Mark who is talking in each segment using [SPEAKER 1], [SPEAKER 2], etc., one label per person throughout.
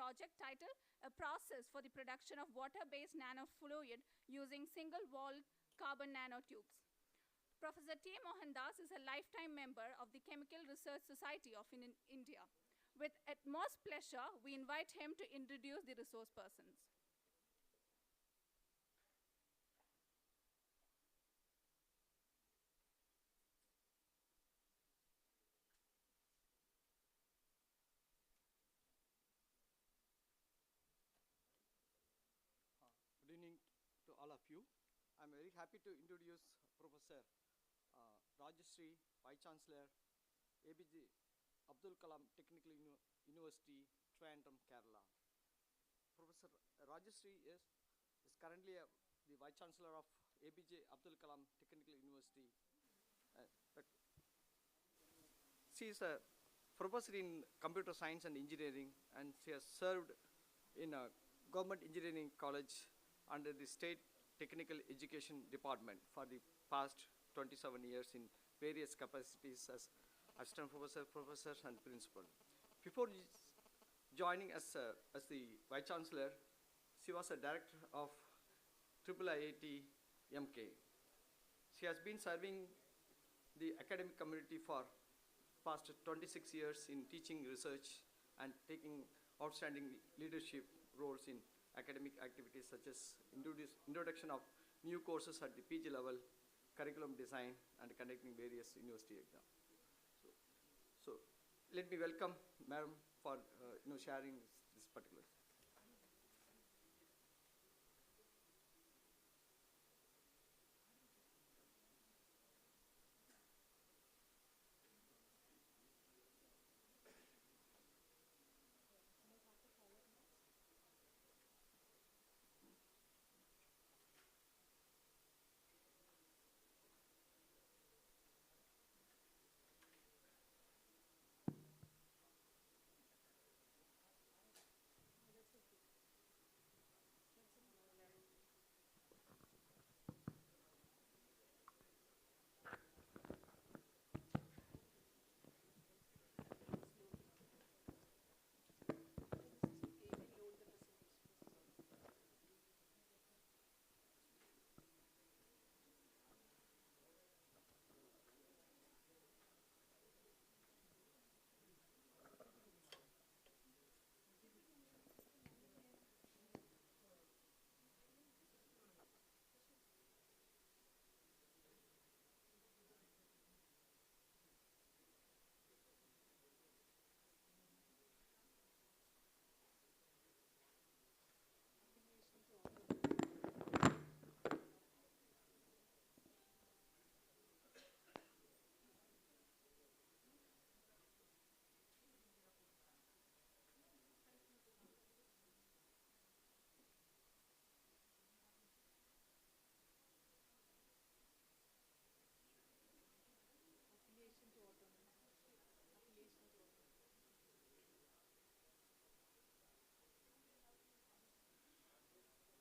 [SPEAKER 1] project titled A Process for the Production of Water-Based Nanofluid Using Single-Walled Carbon Nanotubes. Professor T. Mohandas is a lifetime member of the Chemical Research Society of India. With utmost pleasure, we invite him to introduce the resource persons.
[SPEAKER 2] Good evening to all of you. I'm very happy to introduce Professor Rajashree, Vice Chancellor, APJ Abdul Kalam Technical University, Trivandrum, Kerala. Professor Rajashree is currently the Vice Chancellor of APJ Abdul Kalam Technical University. She is a professor in computer science and engineering, and she has served in a government engineering college under the State Technical Education Department for the past 27 years in various capacities as assistant professor, professors, and principal. Before joining as the Vice Chancellor, she was a director of IIIT MK. She has been serving the academic community for past 26 years in teaching, research, and taking outstanding leadership roles in academic activities such as introduction of new courses at the PG level, curriculum design, and conducting various university exams. So let me welcome Madam for sharing this particular.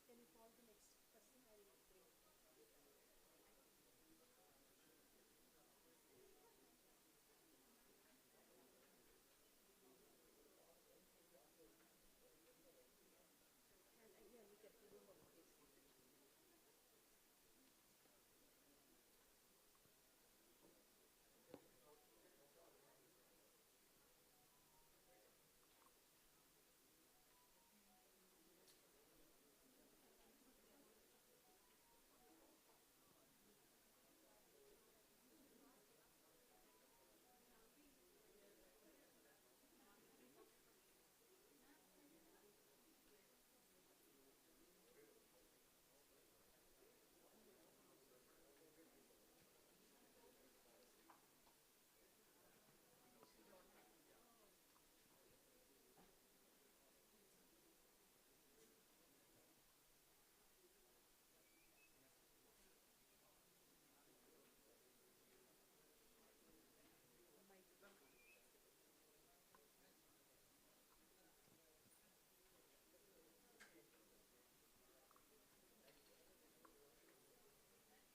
[SPEAKER 3] Can you call the next person? I will bring. And again, we get the room of the case.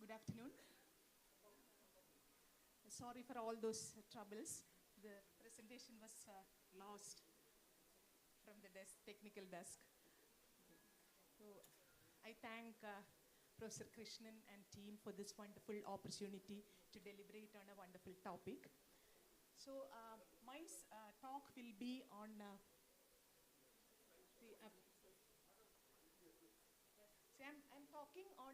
[SPEAKER 3] Good afternoon. Sorry for all those troubles. The presentation was lost from
[SPEAKER 4] from the desk, technical desk. So I thank Professor Krishnan and team for this wonderful opportunity to deliberate on a wonderful topic. So my talk will be on I'm talking on,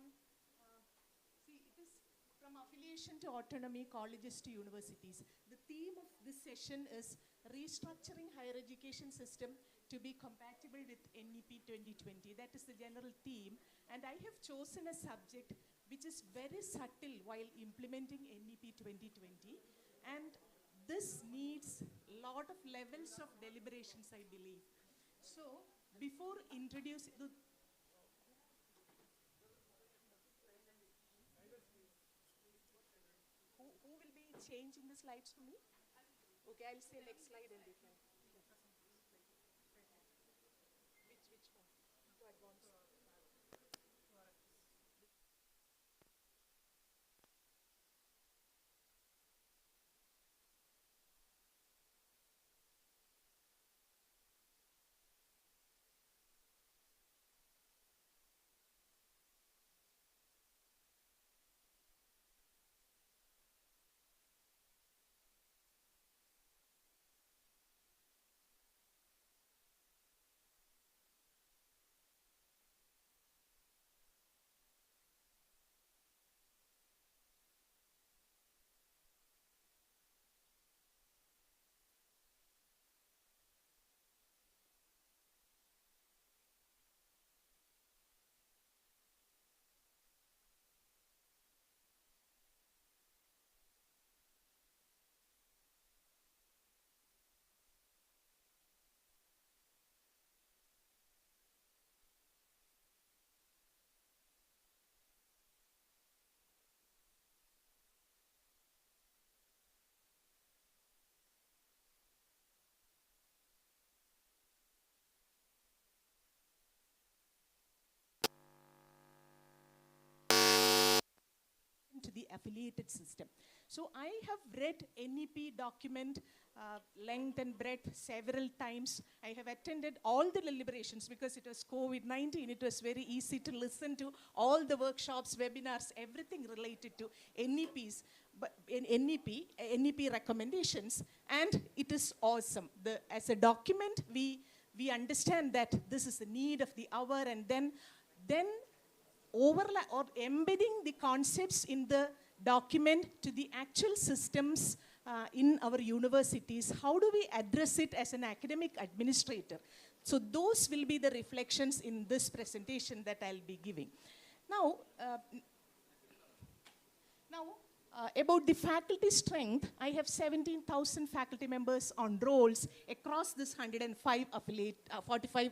[SPEAKER 4] see, it is from affiliation to autonomy, colleges to universities. The theme of this session is restructuring higher education system to be compatible with NEP 2020. That is the general theme. And I have chosen a subject which is very subtle while implementing NEP 2020. And this needs a lot of levels of deliberations, I believe. So before introducing the who will be changing the slides for me? Okay, I'll say next slide and you can. Which one? To advance. To the affiliated system. So I have read NEP document length and breadth several times. I have attended all the deliberations because it was COVID-19. It was very easy to listen to all the workshops, webinars, everything related to NEPs, but in NEP recommendations, and it is awesome. As a document, we understand that this is the need of the hour, and then overlap or embedding the concepts in the document to the actual systems in our universities. How do we address it as an academic administrator? So those will be the reflections in this presentation that I'll be giving. Now, about the faculty strength, I have 17,000 faculty members on rolls across this 45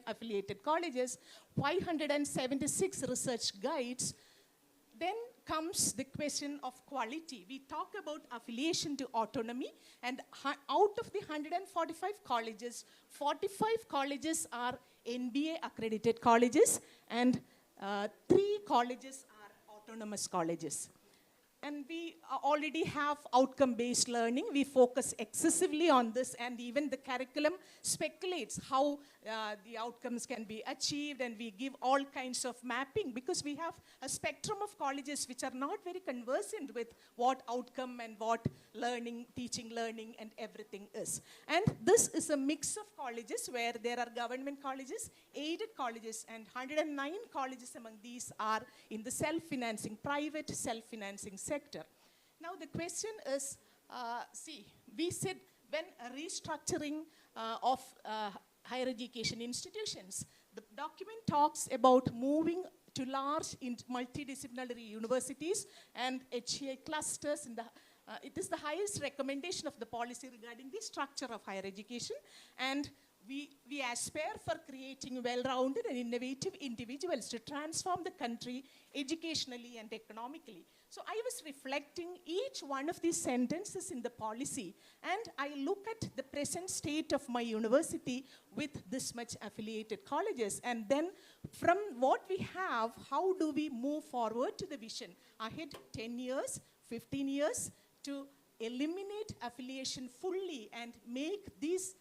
[SPEAKER 4] affiliated colleges, 576 research guides. Then comes the question of quality. We talk about affiliation to autonomy, and out of the 145 colleges, 45 colleges are NBA accredited colleges, and 3 colleges are autonomous colleges. And we already have outcome-based learning. We focus excessively on this, and even the curriculum speculates how the outcomes can be achieved, and we give all kinds of mapping because we have a spectrum of colleges which are not very conversant with what outcome and what learning, teaching, learning, and everything is. And this is a mix of colleges where there are government colleges, aided colleges, and 109 colleges among these are in the self-financing, private self-financing sector. Now the question is, we said when restructuring of higher education institutions, the document talks about moving to large multidisciplinary universities and HEI clusters. It is the highest recommendation of the policy regarding the structure of higher education, and we aspire for creating well-rounded and innovative individuals to transform the country educationally and economically. So I was reflecting each one of these sentences in the policy, and I look at the present state of my university with this much affiliated colleges, and then from what we have, how do we move forward to the vision ahead 10 years, 15 years to eliminate affiliation fully and make these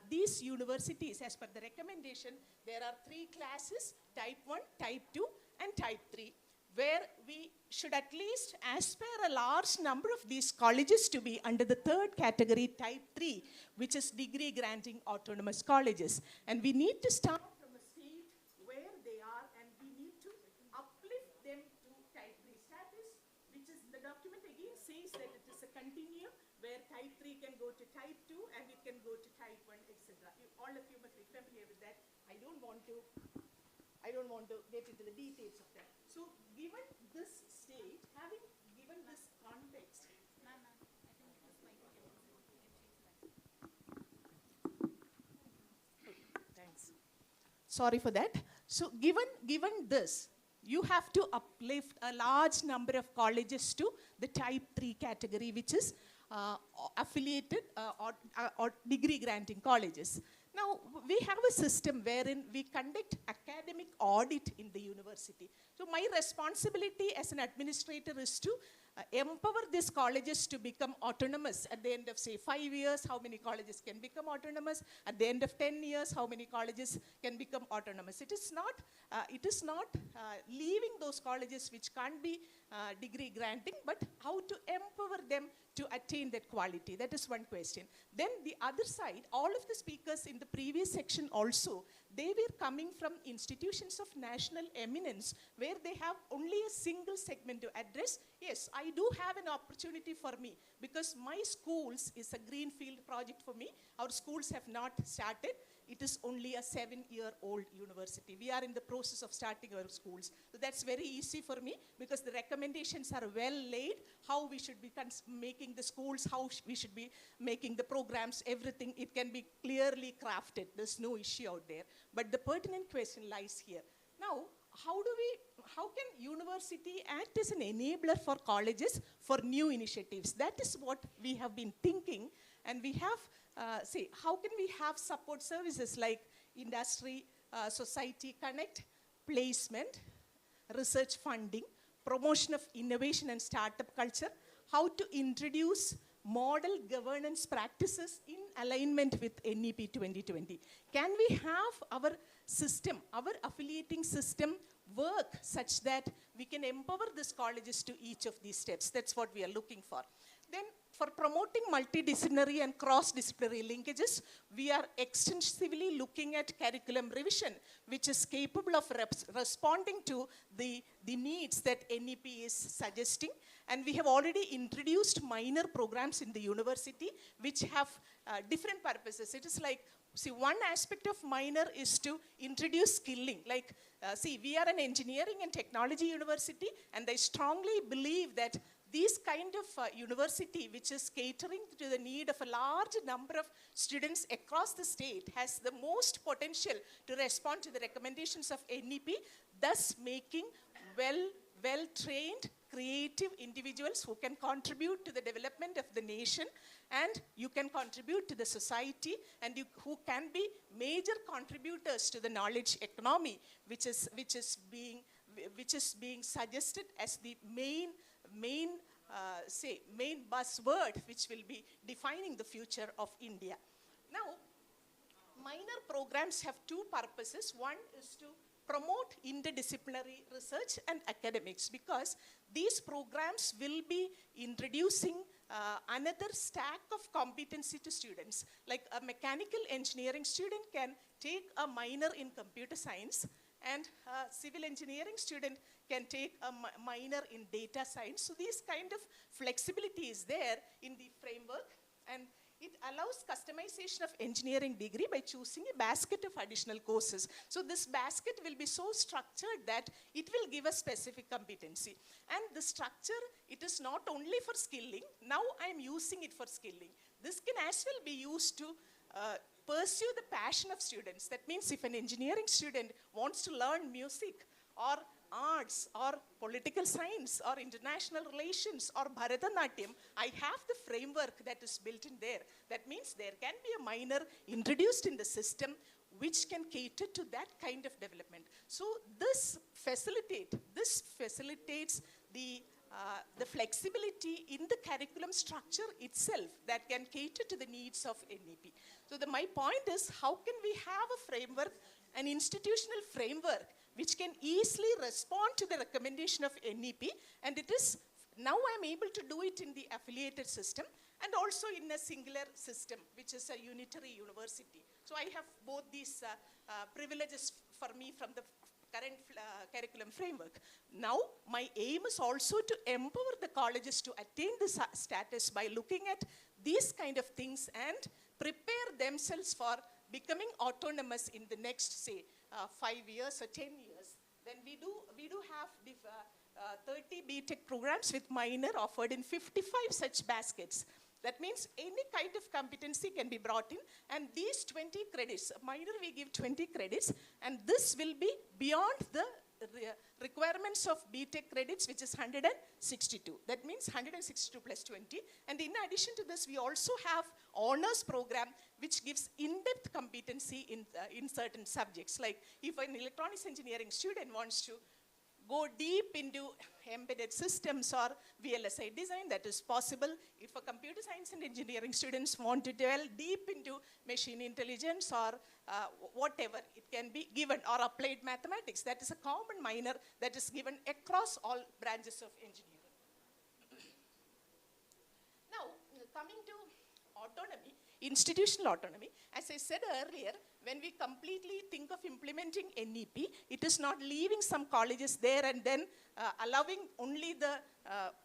[SPEAKER 4] these universities, as per the recommendation, there are 3 classes, type 1, type 2, and type 3, where we should at least aspire a large number of these colleges to be under the 3rd category, type 3, which is degree granting autonomous colleges. And we need to start from a state where they are, and we need to uplift them to type 3 status, which is, the document again says that it is a continuum where type 3 can go to type 2 and it can go to type 1, etc. All of you must be familiar with that. I don't want to get into the details of that. So given this state, having given this context, thanks. Sorry for that. So given this, you have to uplift a large number of colleges to the type 3 category, which is affiliated or degree granting colleges. Now, we have a system wherein we conduct academic audit in the university. So my responsibility as an administrator is to empower these colleges to become autonomous. At the end of, say, 5 years, how many colleges can become autonomous? At the end of 10 years, how many colleges can become autonomous? It is not leaving those colleges which can't be degree granting, but how to empower them to attain that quality. That is one question. Then the other side, all of the speakers in the previous section also, they were coming from institutions of national eminence where they have only a single segment to address. Yes, I do have an opportunity for me because my schools is a greenfield project for me. Our schools have not started. It is only a 7-year-old university. We are in the process of starting our schools. So that's very easy for me because the recommendations are well laid, how we should be making the schools, how we should be making the programs, everything. It can be clearly crafted. There's no issue out there. But the pertinent question lies here. Now, how can university act as an enabler for colleges for new initiatives? That is what we have been thinking, and we have how can we have support services like industry, society connect, placement, research funding, promotion of innovation and startup culture, how to introduce model governance practices in alignment with NEP 2020. Can we have our system, our affiliating system work such that we can empower these colleges to each of these steps? That's what we are looking for. Then for promoting multidisciplinary and cross-disciplinary linkages, we are extensively looking at curriculum revision, which is capable of responding to the needs that NEP is suggesting. And we have already introduced minor programs in the university, which have different purposes. It is like, see, one aspect of minor is to introduce skilling. Like, we are an engineering and technology university, and I strongly believe that this kind of university, which is catering to the need of a large number of students across the state, has the most potential to respond to the recommendations of NEP, thus making well-trained, creative individuals who can contribute to the development of the nation, and you can contribute to the society, and who can be major contributors to the knowledge economy, which is being suggested as the main buzzword which will be defining the future of India. Now, minor programs have 2 purposes. One is to promote interdisciplinary research and academics, because these programs will be introducing another stack of competency to students. Like a mechanical engineering student can take a minor in computer science, and a civil engineering student can take a minor in data science. So this kind of flexibility is there in the framework, and it allows customization of engineering degree by choosing a basket of additional courses. So this basket will be so structured that it will give a specific competency. And the structure, it is not only for skilling. Now I'm using it for skilling. This can as well be used to pursue the passion of students. That means if an engineering student wants to learn music or arts or political science or international relations or Bharatanatyam, I have the framework that is built in there. That means there can be a minor introduced in the system which can cater to that kind of development. So this facilitates the flexibility in the curriculum structure itself that can cater to the needs of NEP. So my point is, how can we have a framework, an institutional framework, which can easily respond to the recommendation of NEP, and it is, now I'm able to do it in the affiliated system, and also in a singular system, which is a unitary university. So I have both these privileges for me from the current curriculum framework. Now, my aim is also to empower the colleges to attain this status by looking at these kind of things and prepare themselves for becoming autonomous in the next, say, 5 years or 10 years. Then we do have 30 BTech programs with minor offered in 55 such baskets. That means any kind of competency can be brought in, and these 20 credits, minor we give 20 credits, and this will be beyond the requirements of BTech credits, which is 162. That means 162 plus 20. And in addition to this, we also have honors program, which gives in-depth competency in certain subjects. Like if an electronics engineering student wants to go deep into embedded systems or VLSI design, that is possible. If a computer science and engineering students want to delve deep into machine intelligence or whatever, it can be given, or applied mathematics. That is a common minor that is given across all branches of engineering. Now, coming to autonomy, institutional autonomy, as I said earlier, when we completely think of implementing NEP, it is not leaving some colleges there and then allowing only the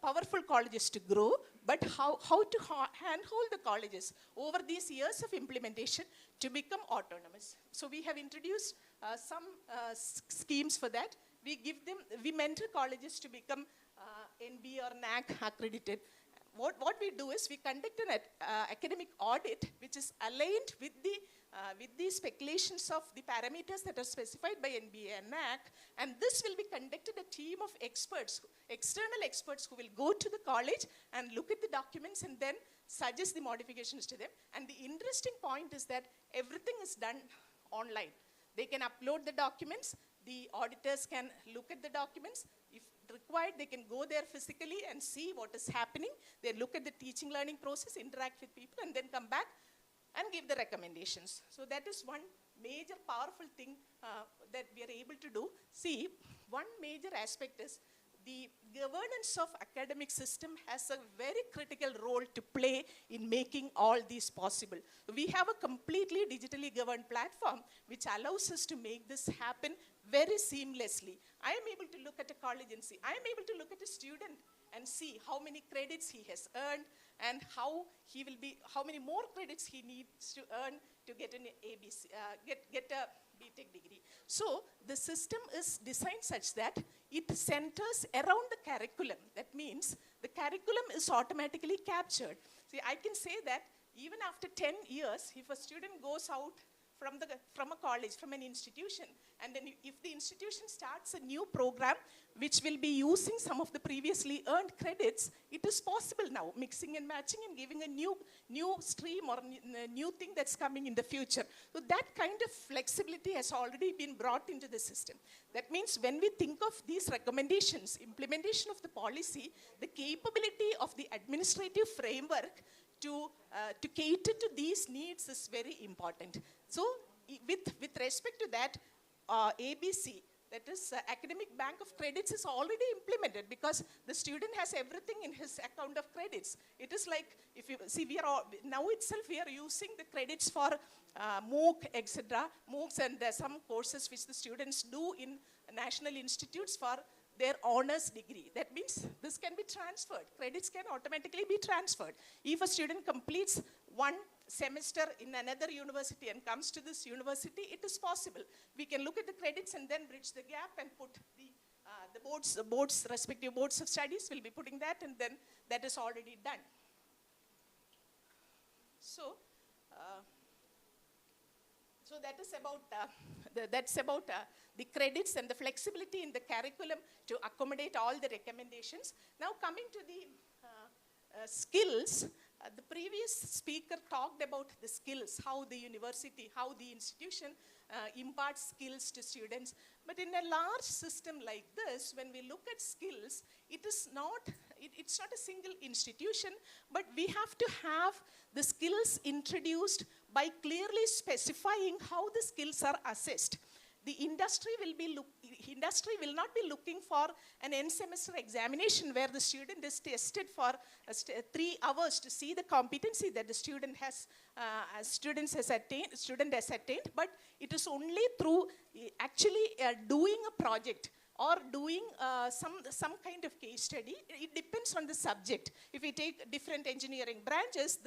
[SPEAKER 4] powerful colleges to grow, but how to handhold the colleges over these years of implementation to become autonomous. So we have introduced some schemes for that. We mentor colleges to become NB or NAC accredited. What we do is we conduct an academic audit which is aligned with the speculations of the parameters that are specified by NBA and NAC, and this will be conducted a team of experts, external experts who will go to the college and look at the documents and then suggest the modifications to them. And the interesting point is that everything is done online. They can upload the documents, the auditors can look at the documents. If required, they can go there physically and see what is happening. They look at the teaching learning process, interact with people, and then come back and give the recommendations. So that is one major powerful thing that we are able to do. See, one major aspect is the governance of academic system has a very critical role to play in making all these possible. We have a completely digitally governed platform which allows us to make this happen very seamlessly. I am able to look at a college and see, I am able to look at a student and see how many credits he has earned and how many more credits he needs to earn to get an ABC, get a BTech degree. So the system is designed such that it centers around the curriculum. That means the curriculum is automatically captured. See, I can say that even after 10 years, if a student goes out from a college, from an institution, and then if the institution starts a new program which will be using some of the previously earned credits, it is possible now, mixing and matching and giving a new stream or new thing that's coming in the future. So that kind of flexibility has already been brought into the system. That means when we think of these recommendations, implementation of the policy, the capability of the administrative framework to cater to these needs is very important. So with respect to that, ABC, that is Academic Bank of Credits, is already implemented because the student has everything in his account of credits. It is like, if you see, now itself we are using the credits for MOOC, etc., MOOCs and some courses which the students do in national institutes for their honors degree. That means this can be transferred. Credits can automatically be transferred. If a student completes one semester in another university and comes to this university, it is possible. We can look at the credits and then bridge the gap and put the respective boards of studies will be putting that, and then that is already done. So that is about the credits and the flexibility in the curriculum to accommodate all the recommendations. Now coming to the skills, the previous speaker talked about the skills, how the university, how the institution imparts skills to students. But in a large system like this, when we look at skills, it's not a single institution, but we have to have the skills introduced by clearly specifying how the skills are assessed. The industry will not be looking for an end semester examination where the student is tested for 3 hours to see the competency that the student has attained, but it is only through actually doing a project or doing some kind of case study. It depends on the subject. If we take different engineering branches,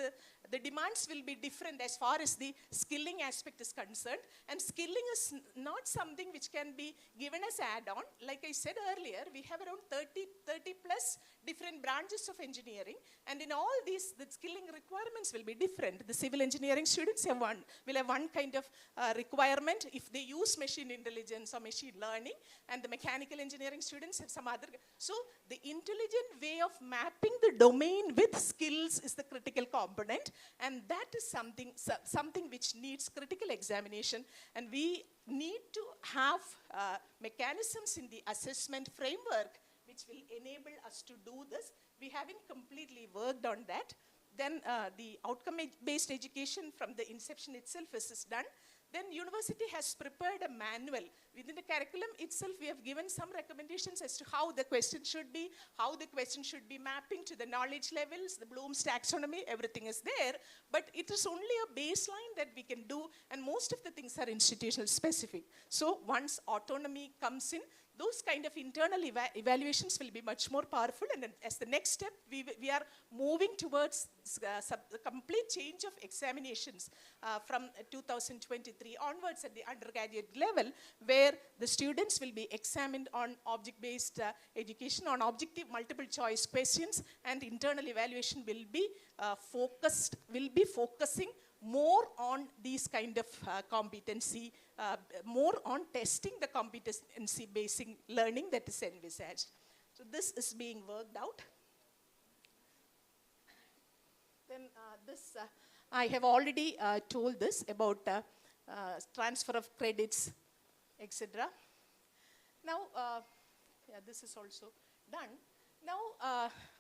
[SPEAKER 4] the demands will be different as far as the skilling aspect is concerned. And skilling is not something which can be given as add-on. Like I said earlier, we have around 30 plus different branches of engineering. And in all these, the skilling requirements will be different. The civil engineering students will have one kind of requirement if they use machine intelligence or machine learning, and the mechanical engineering students have some other. So the intelligent way of mapping the domain with skills is the critical component, and that is something which needs critical examination, and we need to have mechanisms in the assessment framework which will enable us to do this. We haven't completely worked on that. Then the outcome-based education from the inception itself is done. Then university has prepared a manual. Within the curriculum itself, we have given some recommendations as to how the question should be, mapping to the knowledge levels, the Bloom's taxonomy, everything is there. But it is only a baseline that we can do, and most of the things are institutional specific. So once autonomy comes in, those kind of internal evaluations will be much more powerful, and as the next step, we are moving towards the complete change of examinations from 2023 onwards at the undergraduate level, where the students will be examined on object-based education, on objective multiple choice questions, and internal evaluation will be focusing more on these kind of competency, more on testing the competency-based learning that is envisaged. So this is being worked out. Then I have already told this about transfer of credits, etc. Now, this is also done. Now,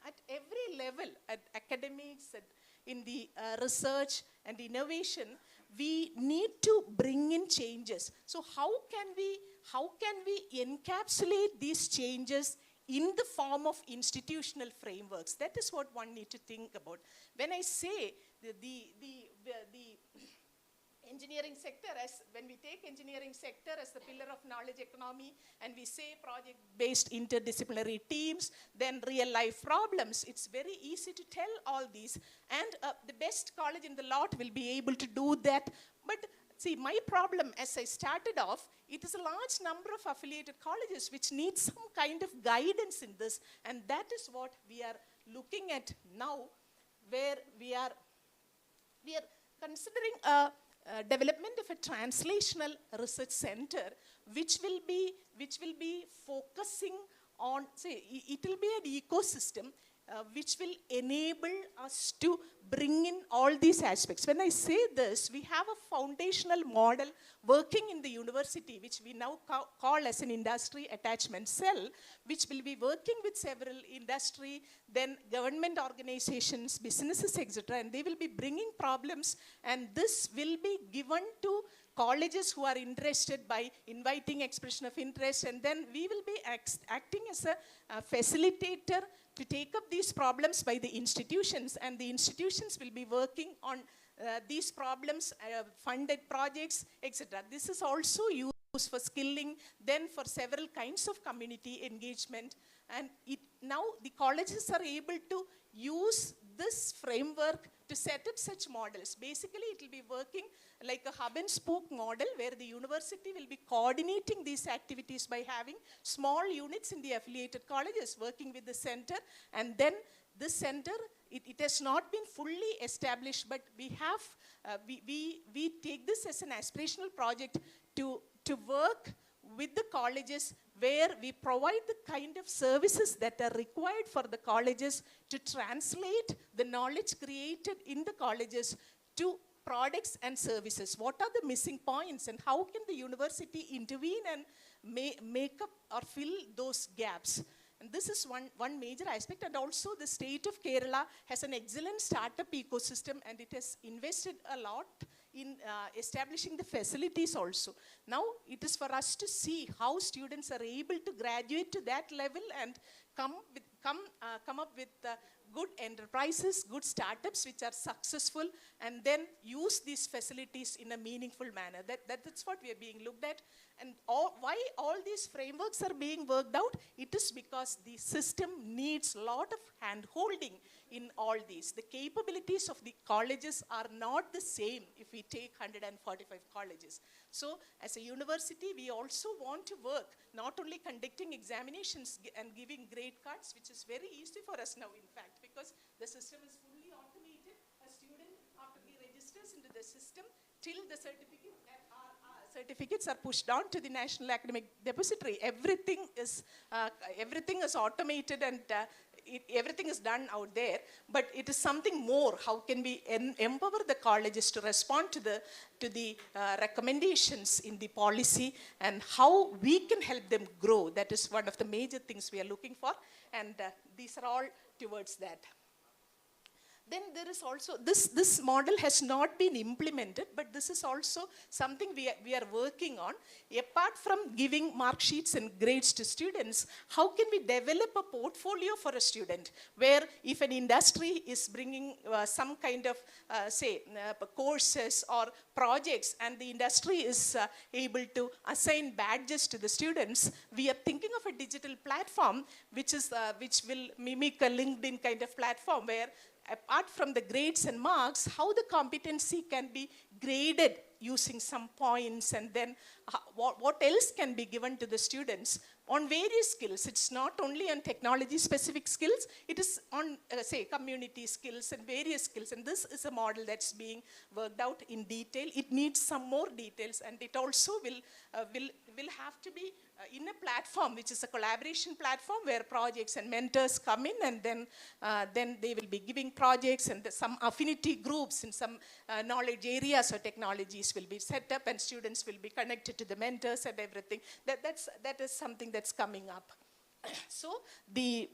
[SPEAKER 4] at every level, at academics, in the research and innovation, we need to bring in changes. So how can we encapsulate these changes in the form of institutional frameworks? That is what one needs to think about. When I say the engineering sector, when we take engineering sector as the pillar of knowledge economy, and we say project-based interdisciplinary teams, then real-life problems, it's very easy to tell all these. And the best college in the lot will be able to do that. But see, my problem, as I started off, it is a large number of affiliated colleges which need some kind of guidance in this, and that is what we are looking at now, where we are considering a development of a translational research center, which will be focusing on, say, it will be an ecosystem which will enable us to bring in all these aspects. When I say this, we have a foundational model working in the university, which we now call as an industry attachment cell, which will be working with several industry, then government organizations, businesses, etc., and they will be bringing problems, and this will be given to colleges who are interested by inviting expression of interest, and then we will be acting as a facilitator to take up these problems by the institutions, and the institutions will be working on these problems, funded projects, etc. This is also used for skilling, then for several kinds of community engagement, and now the colleges are able to use this framework to set up such models. Basically, it will be working like a hub and spoke model, where the university will be coordinating these activities by having small units in the affiliated colleges working with the center, and then this center, it has not been fully established, but we have, we take this as an aspirational project to work with the colleges, where we provide the kind of services that are required for the colleges to translate the knowledge created in the colleges to products and services. What are the missing points, and how can the university intervene and make up or fill those gaps? And this is one major aspect. And also the state of Kerala has an excellent startup ecosystem, and it has invested a lot in establishing the facilities also. Now it is for us to see how students are able to graduate to that level and come up with good enterprises, good startups which are successful, and then use these facilities in a meaningful manner. That's what we are being looked at. And why all these frameworks are being worked out? It is because the system needs a lot of hand-holding in all these. The capabilities of the colleges are not the same if we take 145 colleges. So as a university, we also want to work, not only conducting examinations and giving grade cards, which is very easy for us now, in fact, because the system is fully automated. A student, after he registers into the system, till the certificates are pushed down to the National Academic Depository. Everything is automated, and everything is done out there. But it is something more. How can we empower the colleges to respond to the recommendations in the policy, and how we can help them grow? That is one of the major things we are looking for, and these are all towards that. Then there is also, this model has not been implemented, but this is also something we are working on. Apart from giving mark sheets and grades to students, how can we develop a portfolio for a student, where if an industry is bringing some kind of, courses or projects, and the industry is able to assign badges to the students, we are thinking of a digital platform which will mimic a LinkedIn kind of platform, where apart from the grades and marks, how the competency can be graded using some points, and then what else can be given to the students on various skills. It's not only on technology-specific skills, it is on, community skills and various skills. And this is a model that's being worked out in detail. It needs some more details, and it also will have to be in a platform, which is a collaboration platform, where projects and mentors come in, and then they will be giving projects, and some affinity groups in some knowledge areas or technologies will be set up, and students will be connected to the mentors and everything. That is something that's coming up. So the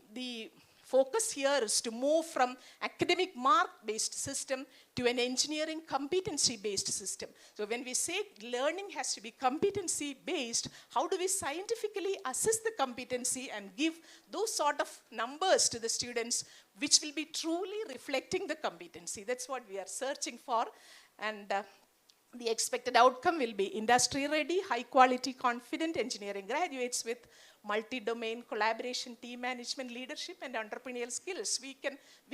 [SPEAKER 4] focus here is to move from academic mark-based system to an engineering competency-based system. So when we say learning has to be competency-based, how do we scientifically assess the competency and give those sort of numbers to the students which will be truly reflecting the competency? That's what we are searching for. And the expected outcome will be industry-ready, high-quality, confident engineering graduates with multi-domain collaboration, team management, leadership, and entrepreneurial skills. We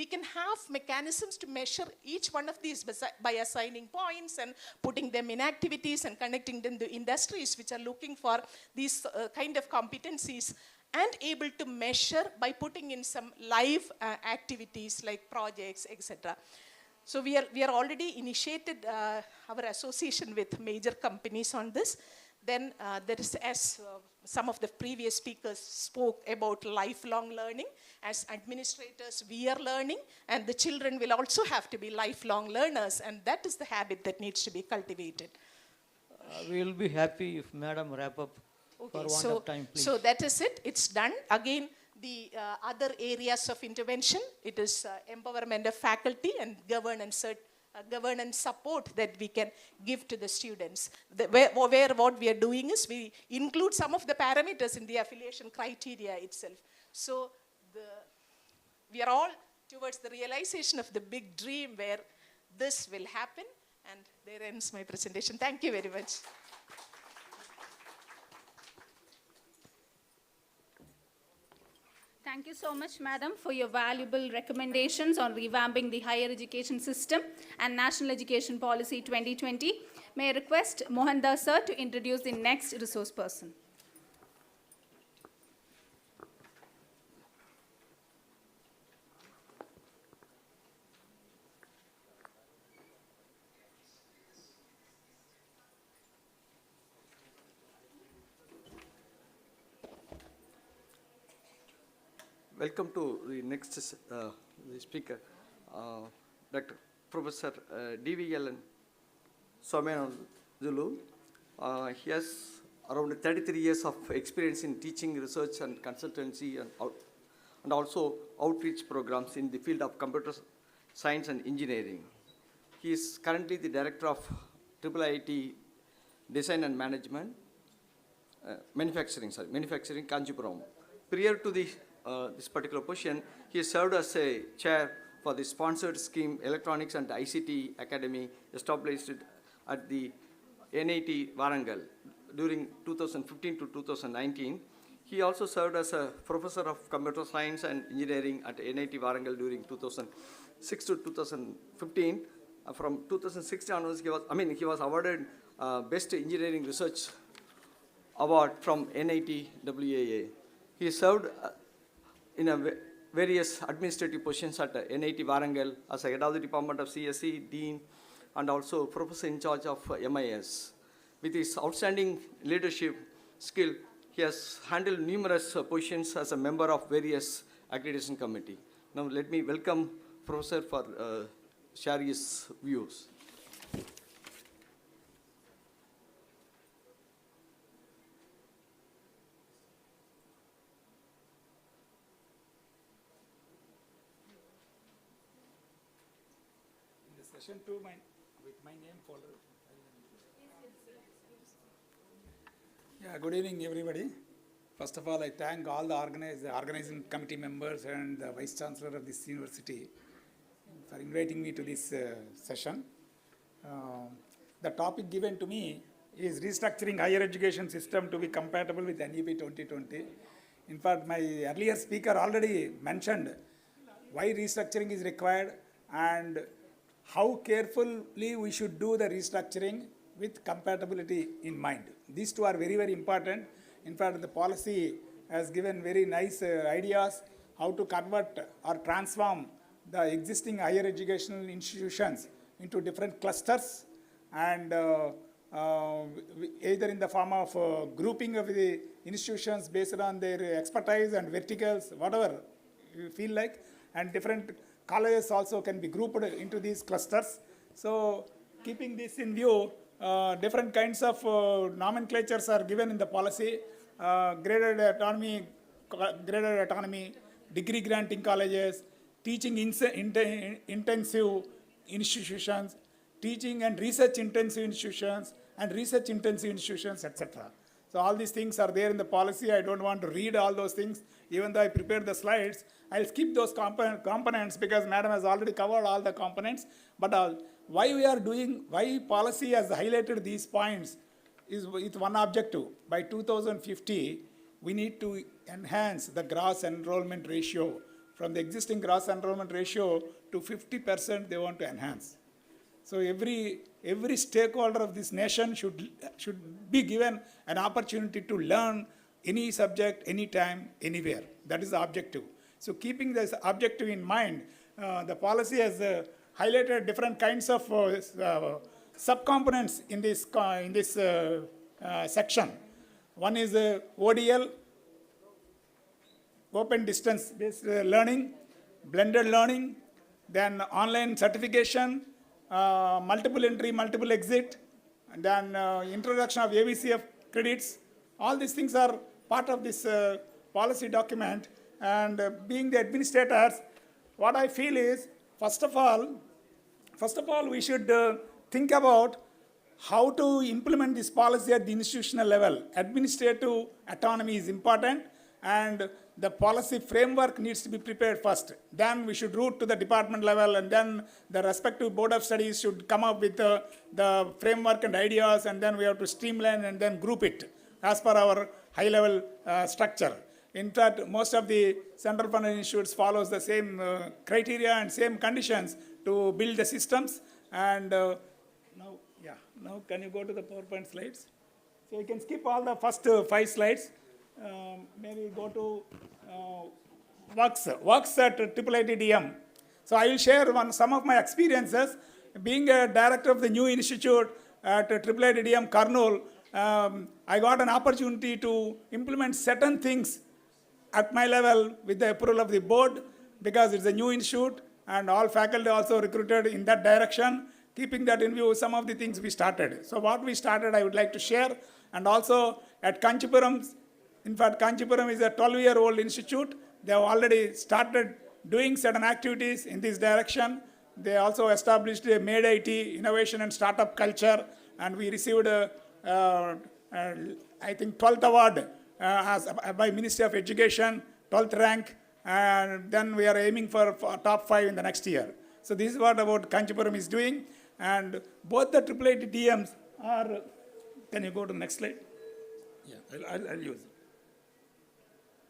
[SPEAKER 4] can have mechanisms to measure each one of these by assigning points and putting them in activities and connecting them to industries which are looking for these kind of competencies, and able to measure by putting in some live activities like projects, etc. So we are already initiated our association with major companies on this. Then there is, as some of the previous speakers spoke about lifelong learning. As administrators, we are learning, and the children will also have to be lifelong learners, and that is the habit that needs to be cultivated.
[SPEAKER 5] We will be happy if Madam wrap up for want of time, please. So
[SPEAKER 4] that is it. It's done. Again, the other areas of intervention, it is empowerment of faculty and governance support that we can give to the students. Where what we are doing is we include some of the parameters in the affiliation criteria itself. So we are all towards the realization of the big dream where this will happen. And there ends my presentation. Thank you very much.
[SPEAKER 1] Thank you so much, Madam, for your valuable recommendations on revamping the higher education system and National Education Policy 2020. May I request Mohandas sir to introduce the next resource person.
[SPEAKER 2] Welcome to the next the speaker, Dr. Professor D.V.L. Somenazulu. He has around 33 years of experience in teaching, research, and consultancy, and also outreach programs in the field of computer science and engineering. He is currently the director of IIT Design and Management, Manufacturing, Kanchipuram. Prior to this particular position, he served as a chair for the sponsored scheme Electronics and ICT Academy established at the NEP Warangal during 2015 to 2019. He also served as a professor of computer science and engineering at NEP Warangal during 2006 to 2015. From 2016 onwards, he was awarded Best Engineering Research Award from NIT WAA. He served in various administrative positions at NIT Warangal as a head of the Department of CSE, Dean, and also professor in charge of MIS. With his outstanding leadership skill, he has handled numerous positions as a member of various accreditation committee. Now let me welcome Professor for share his views.
[SPEAKER 6] In the session 2, with my name folder. Yeah, good evening, everybody. First of all, I thank all the organizing committee members and the Vice Chancellor of this university for inviting me to this session. The topic given to me is restructuring higher education system to be compatible with NEP 2020. In fact, my earlier speaker already mentioned why restructuring is required and how carefully we should do the restructuring with compatibility in mind. These two are very, very important. In fact, the policy has given very nice ideas how to convert or transform the existing higher educational institutions into different clusters and either in the form of grouping of the institutions based on their expertise and verticals, whatever you feel like, and different colleges also can be grouped into these clusters. So keeping this in view, different kinds of nomenclatures are given in the policy, graded autonomy, degree granting colleges, teaching intensive institutions, teaching and research intensive institutions, and research intensive institutions, etc. So all these things are there in the policy. I don't want to read all those things. Even though I prepared the slides, I'll skip those components because Madam has already covered all the components. But why policy has highlighted these points is with one objective. By 2050, we need to enhance the gross enrollment ratio. From the existing gross enrollment ratio to 50% they want to enhance. So every stakeholder of this nation should be given an opportunity to learn any subject, anytime, anywhere. That is the objective. So keeping this objective in mind, the policy has highlighted different kinds of subcomponents in this section. One is ODL, open distance based learning, blended learning, then online certification, multiple entry, multiple exit, and then introduction of AVCF credits. All these things are part of this policy document. And being the administrators, what I feel is, first of all, we should think about how to implement this policy at the institutional level. Administrative autonomy is important, and the policy framework needs to be prepared first. Then we should route to the department level, and then the respective board of studies should come up with the framework and ideas, and then we have to streamline and then group it as per our high-level structure. In fact, most of the central funded institutes follows the same criteria and same conditions to build the systems. And now can you go to the PowerPoint slides? So you can skip all the first 5 slides. Maybe go to works at IIIT. So I will share some of my experiences. Being a director of the new institute at IIIT Kurnool, I got an opportunity to implement certain things at my level with the approval of the board, because it's a new institute and all faculty also recruited in that direction. Keeping that in view, some of the things we started. So what we started, I would like to share. And also at Kanchipuram, in fact, Kanchipuram is a 12-year-old institute. They have already started doing certain activities in this direction. They also established a Made IT innovation and startup culture, and we received, I think, 12th award by Ministry of Education, 12th rank, and then we are aiming for top 5 in the next year. So this is what about Kanchipuram is doing, and both the IIIT DMs are, can you go to the next slide? Yeah, I'll use it.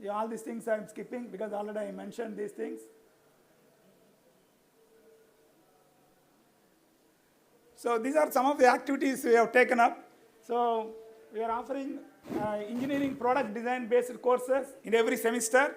[SPEAKER 6] Yeah, all these things I'm skipping because already I mentioned these things. So these are some of the activities we have taken up. So we are offering engineering product design based courses in every semester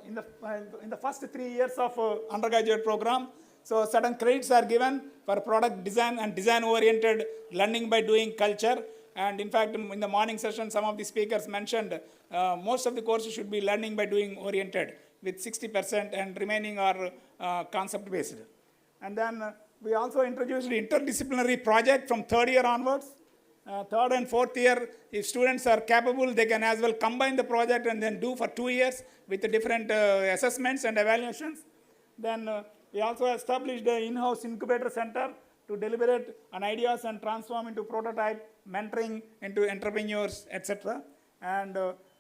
[SPEAKER 6] in the first 3 years of undergraduate program. So certain credits are given for product design and design oriented learning by doing culture. And in fact, in the morning session, some of the speakers mentioned most of the courses should be learning by doing oriented with 60% and remaining are concept based. And then we also introduced the interdisciplinary project from 3rd year onwards. 3rd and 4th year, if students are capable, they can as well combine the project and then do for 2 years with the different assessments and evaluations. Then we also established an in-house incubator center to deliberate on ideas and transform into prototype, mentoring into entrepreneurs, etc. And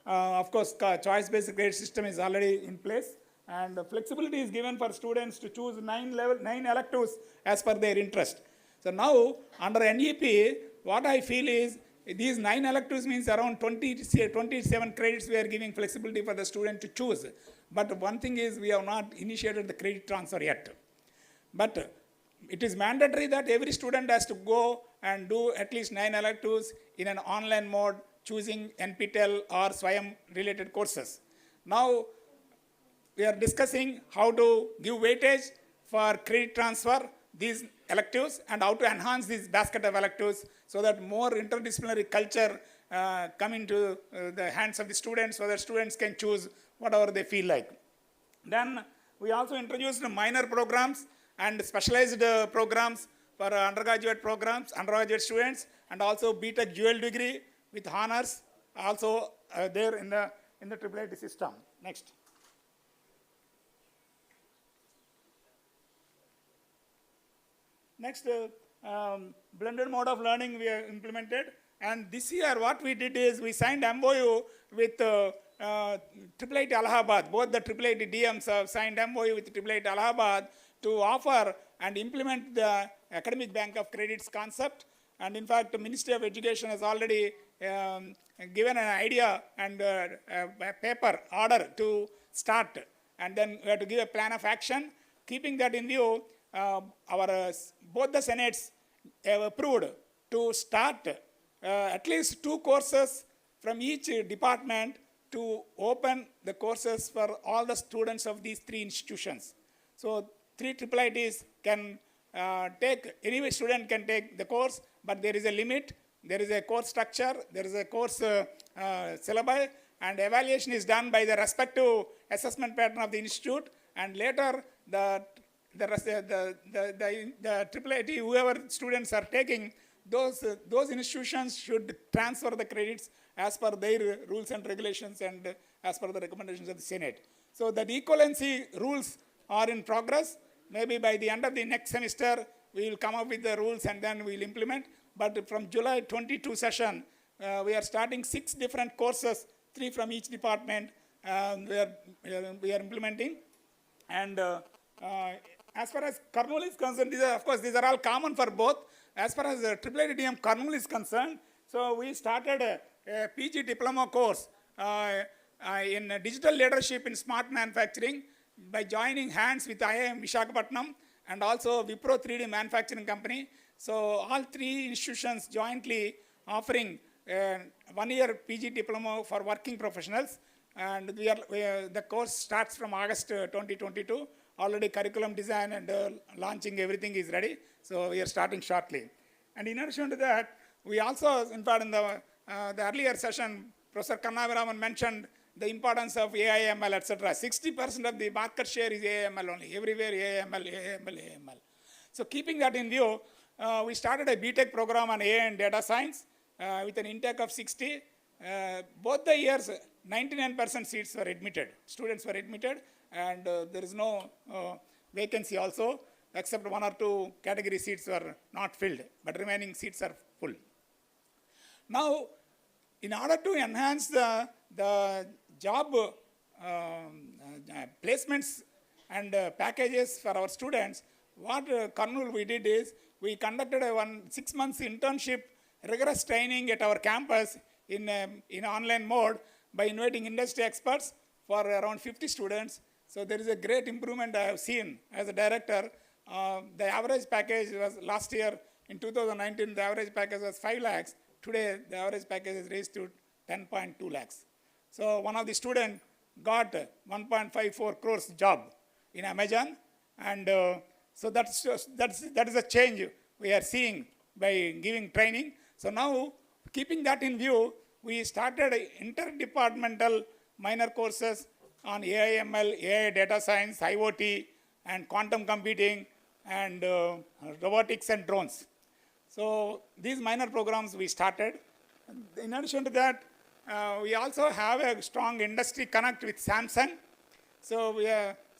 [SPEAKER 6] of course, choice-based grade system is already in place. And flexibility is given for students to choose 9 electives as per their interest. So now, under NEP, what I feel is, these 9 electives means around 27 credits we are giving flexibility for the student to choose. But one thing is, we have not initiated the credit transfer yet. But it is mandatory that every student has to go and do at least 9 electives in an online mode, choosing NPTEL or SWAYAM related courses. Now, we are discussing how to give weightage for credit transfer, these electives, and how to enhance this basket of electives so that more interdisciplinary culture come into the hands of the students so that students can choose whatever they feel like. Then we also introduced minor programs and specialized programs for undergraduate programs, undergraduate students, and also BTech dual degree with honors also there in the IIIT system. Next. Next, blended mode of learning we have implemented. And this year what we did is we signed MOU with IIIT Allahabad. Both the IIIT DMs have signed MOU with IIIT Allahabad to offer and implement the academic bank of credits concept. And in fact, the Ministry of Education has already given an idea and a paper order to start. And then we have to give a plan of action. Keeping that in view, both the senates have approved to start at least 2 courses from each department to open the courses for all the students of these 3 institutions. So 3 IIITs can take, any student can take the course, but there is a limit, there is a course structure, there is a course syllabi, and evaluation is done by the respective assessment pattern of the institute, and later the IIIT, whoever students are taking, those institutions should transfer the credits as per their rules and regulations and as per the recommendations of the Senate. So the equivalency rules are in progress. Maybe by the end of the next semester, we will come up with the rules and then we will implement. But from July 22 session, we are starting 6 different courses, 3 from each department, we are implementing. And as far as Kurnool is concerned, these are all common for both. As far as IIIT DM Kurnool is concerned, so we started a PG diploma course in digital leadership in smart manufacturing by joining hands with IIM Visakhapatnam and also Wipro 3D Manufacturing Company. So all 3 institutions jointly offering 1-year PG diploma for working professionals. And the course starts from August 2022. Already curriculum design and launching, everything is ready. So we are starting shortly. And in addition to that, we also, in fact, in the earlier session, Professor Kannaviraman mentioned the importance of AIML, etc. 60% of the market share is AIML only. Everywhere AIML. So keeping that in view, we started a BTech program on AI and data science with an intake of 60. Both the years, 99% seats were admitted. Students were admitted, and there is no vacancy also, except 1 or 2 category seats were not filled, but remaining seats are full. Now, in order to enhance the job placements and packages for our students, what Kurnool we did is, we conducted a 6 months internship, rigorous training at our campus in online mode by inviting industry experts for around 50 students. So there is a great improvement I have seen as a director. The average package was last year, in 2019, the average package was 5 lakhs. Today, the average package is raised to 10.2 lakhs. So one of the students got 1.54 crores job in Amazon, and so that is a change we are seeing by giving training. So now, keeping that in view, we started interdepartmental minor courses on AI, ML, AI data science, IoT, and quantum computing, and robotics and drones. So these minor programs we started. In addition to that, we also have a strong industry connect with Samsung. So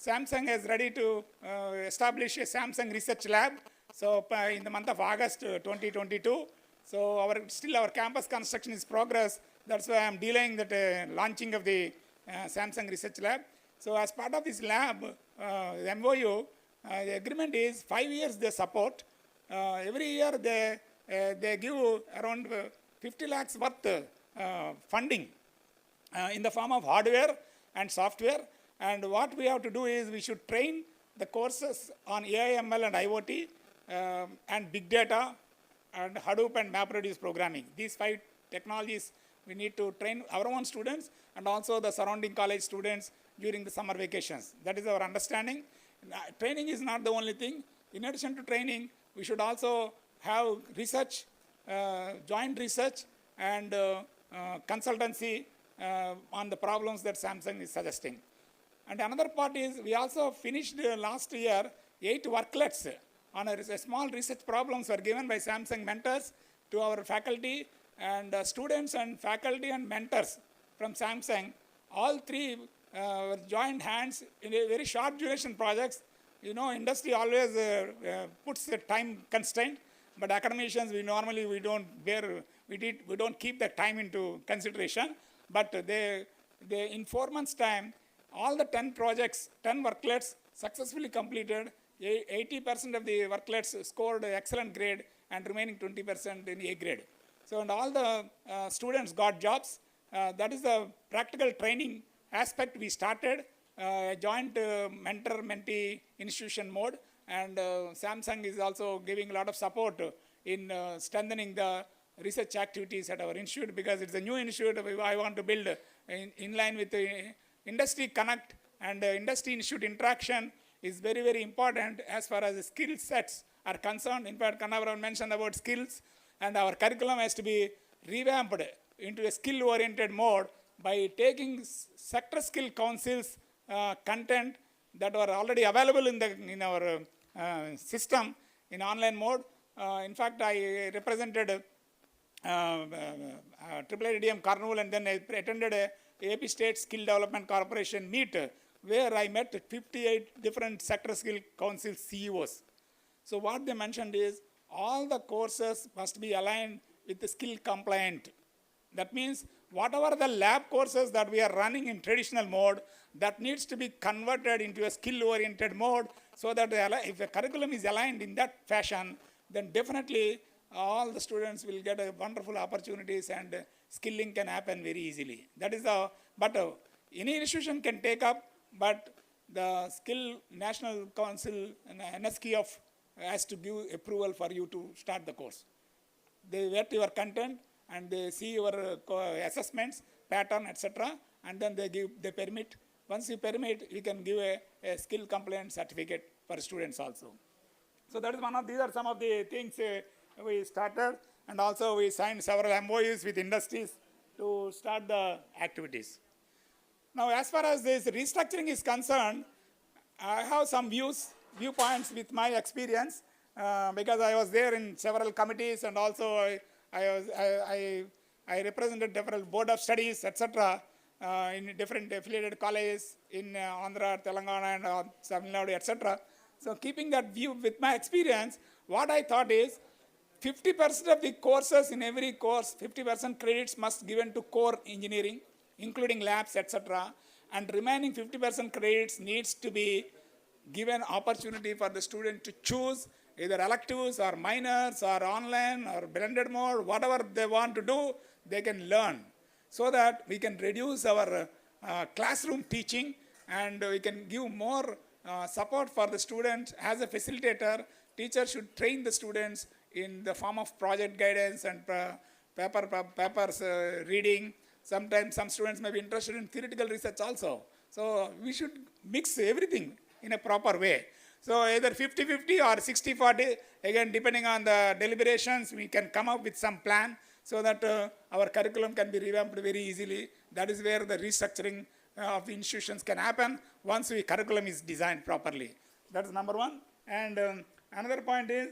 [SPEAKER 6] Samsung is ready to establish a Samsung Research Lab. So in the month of August 2022. So our campus construction is progress. That's why I'm delaying the launching of the Samsung Research Lab. So as part of this lab, the MOU, the agreement is 5 years they support. Every year they give around 50 lakhs worth funding in the form of hardware and software. And what we have to do is we should train the courses on AI, ML, and IoT, and big data, and Hadoop and MapReduce programming. These 5 technologies we need to train our own students and also the surrounding college students during the summer vacations. That is our understanding. Training is not the only thing. In addition to training, we should also have research, joint research, and consultancy on the problems that Samsung is suggesting. And another part is, we also finished last year 8 worklets on a small research problems were given by Samsung mentors to our faculty, and students and faculty and mentors from Samsung. All 3 joined hands in a very short duration projects. You know, industry always puts a time constraint, but academicians, we don't keep that time into consideration. But in 4 months' time, all the 10 projects, 10 worklets successfully completed. 80% of the worklets scored excellent grade, and remaining 20% in A grade. So, and all the students got jobs. That is the practical training aspect we started, joint mentor-mentee institution mode, and Samsung is also giving a lot of support in strengthening the research activities at our institute, because it's a new institute. I want to build in line with the industry connect, and industry institute interaction is very, very important as far as the skill sets are concerned. In fact, Kannavaram mentioned about skills, and our curriculum has to be revamped into a skill-oriented mode by taking sector skill councils content that were already available in our system in online mode. In fact, I represented IIIDM Kurnool, and then I attended a AP State Skill Development Corporation meet, where I met 58 different sector skill council CEOs. So what they mentioned is, all the courses must be aligned with the skill compliant. That means whatever the lab courses that we are running in traditional mode, that needs to be converted into a skill-oriented mode, so that if the curriculum is aligned in that fashion, then definitely all the students will get wonderful opportunities, and skilling can happen very easily. That is but any institution can take up, but the Skill National Council and NSKF has to give approval for you to start the course. They vet your content, and they see your assessments, pattern, etc., and then they permit. Once you permit, you can give a skill compliant certificate for students also. So that is these are some of the things we started, and also we signed several MOUs with industries to start the activities. Now, as far as this restructuring is concerned, I have some viewpoints with my experience, because I was there in several committees, and also I represented different board of studies, etc., in different affiliated colleges in Andhra, Telangana, and Tamil Nadu, etc. So keeping that view with my experience, what I thought is, 50% of the courses in every course, 50% credits must given to core engineering, including labs, etc. And remaining 50% credits needs to be given opportunity for the student to choose either electives or minors or online or blended mode, whatever they want to do, they can learn. So that we can reduce our classroom teaching and we can give more support for the students. As a facilitator, teacher should train the students in the form of project guidance and papers reading. Sometimes some students may be interested in theoretical research also. So we should mix everything in a proper way. So either 50-50 or 60-40, again depending on the deliberations, we can come up with some plan so that our curriculum can be revamped very easily. That is where the restructuring of the institutions can happen once the curriculum is designed properly. That's number one. And another point is,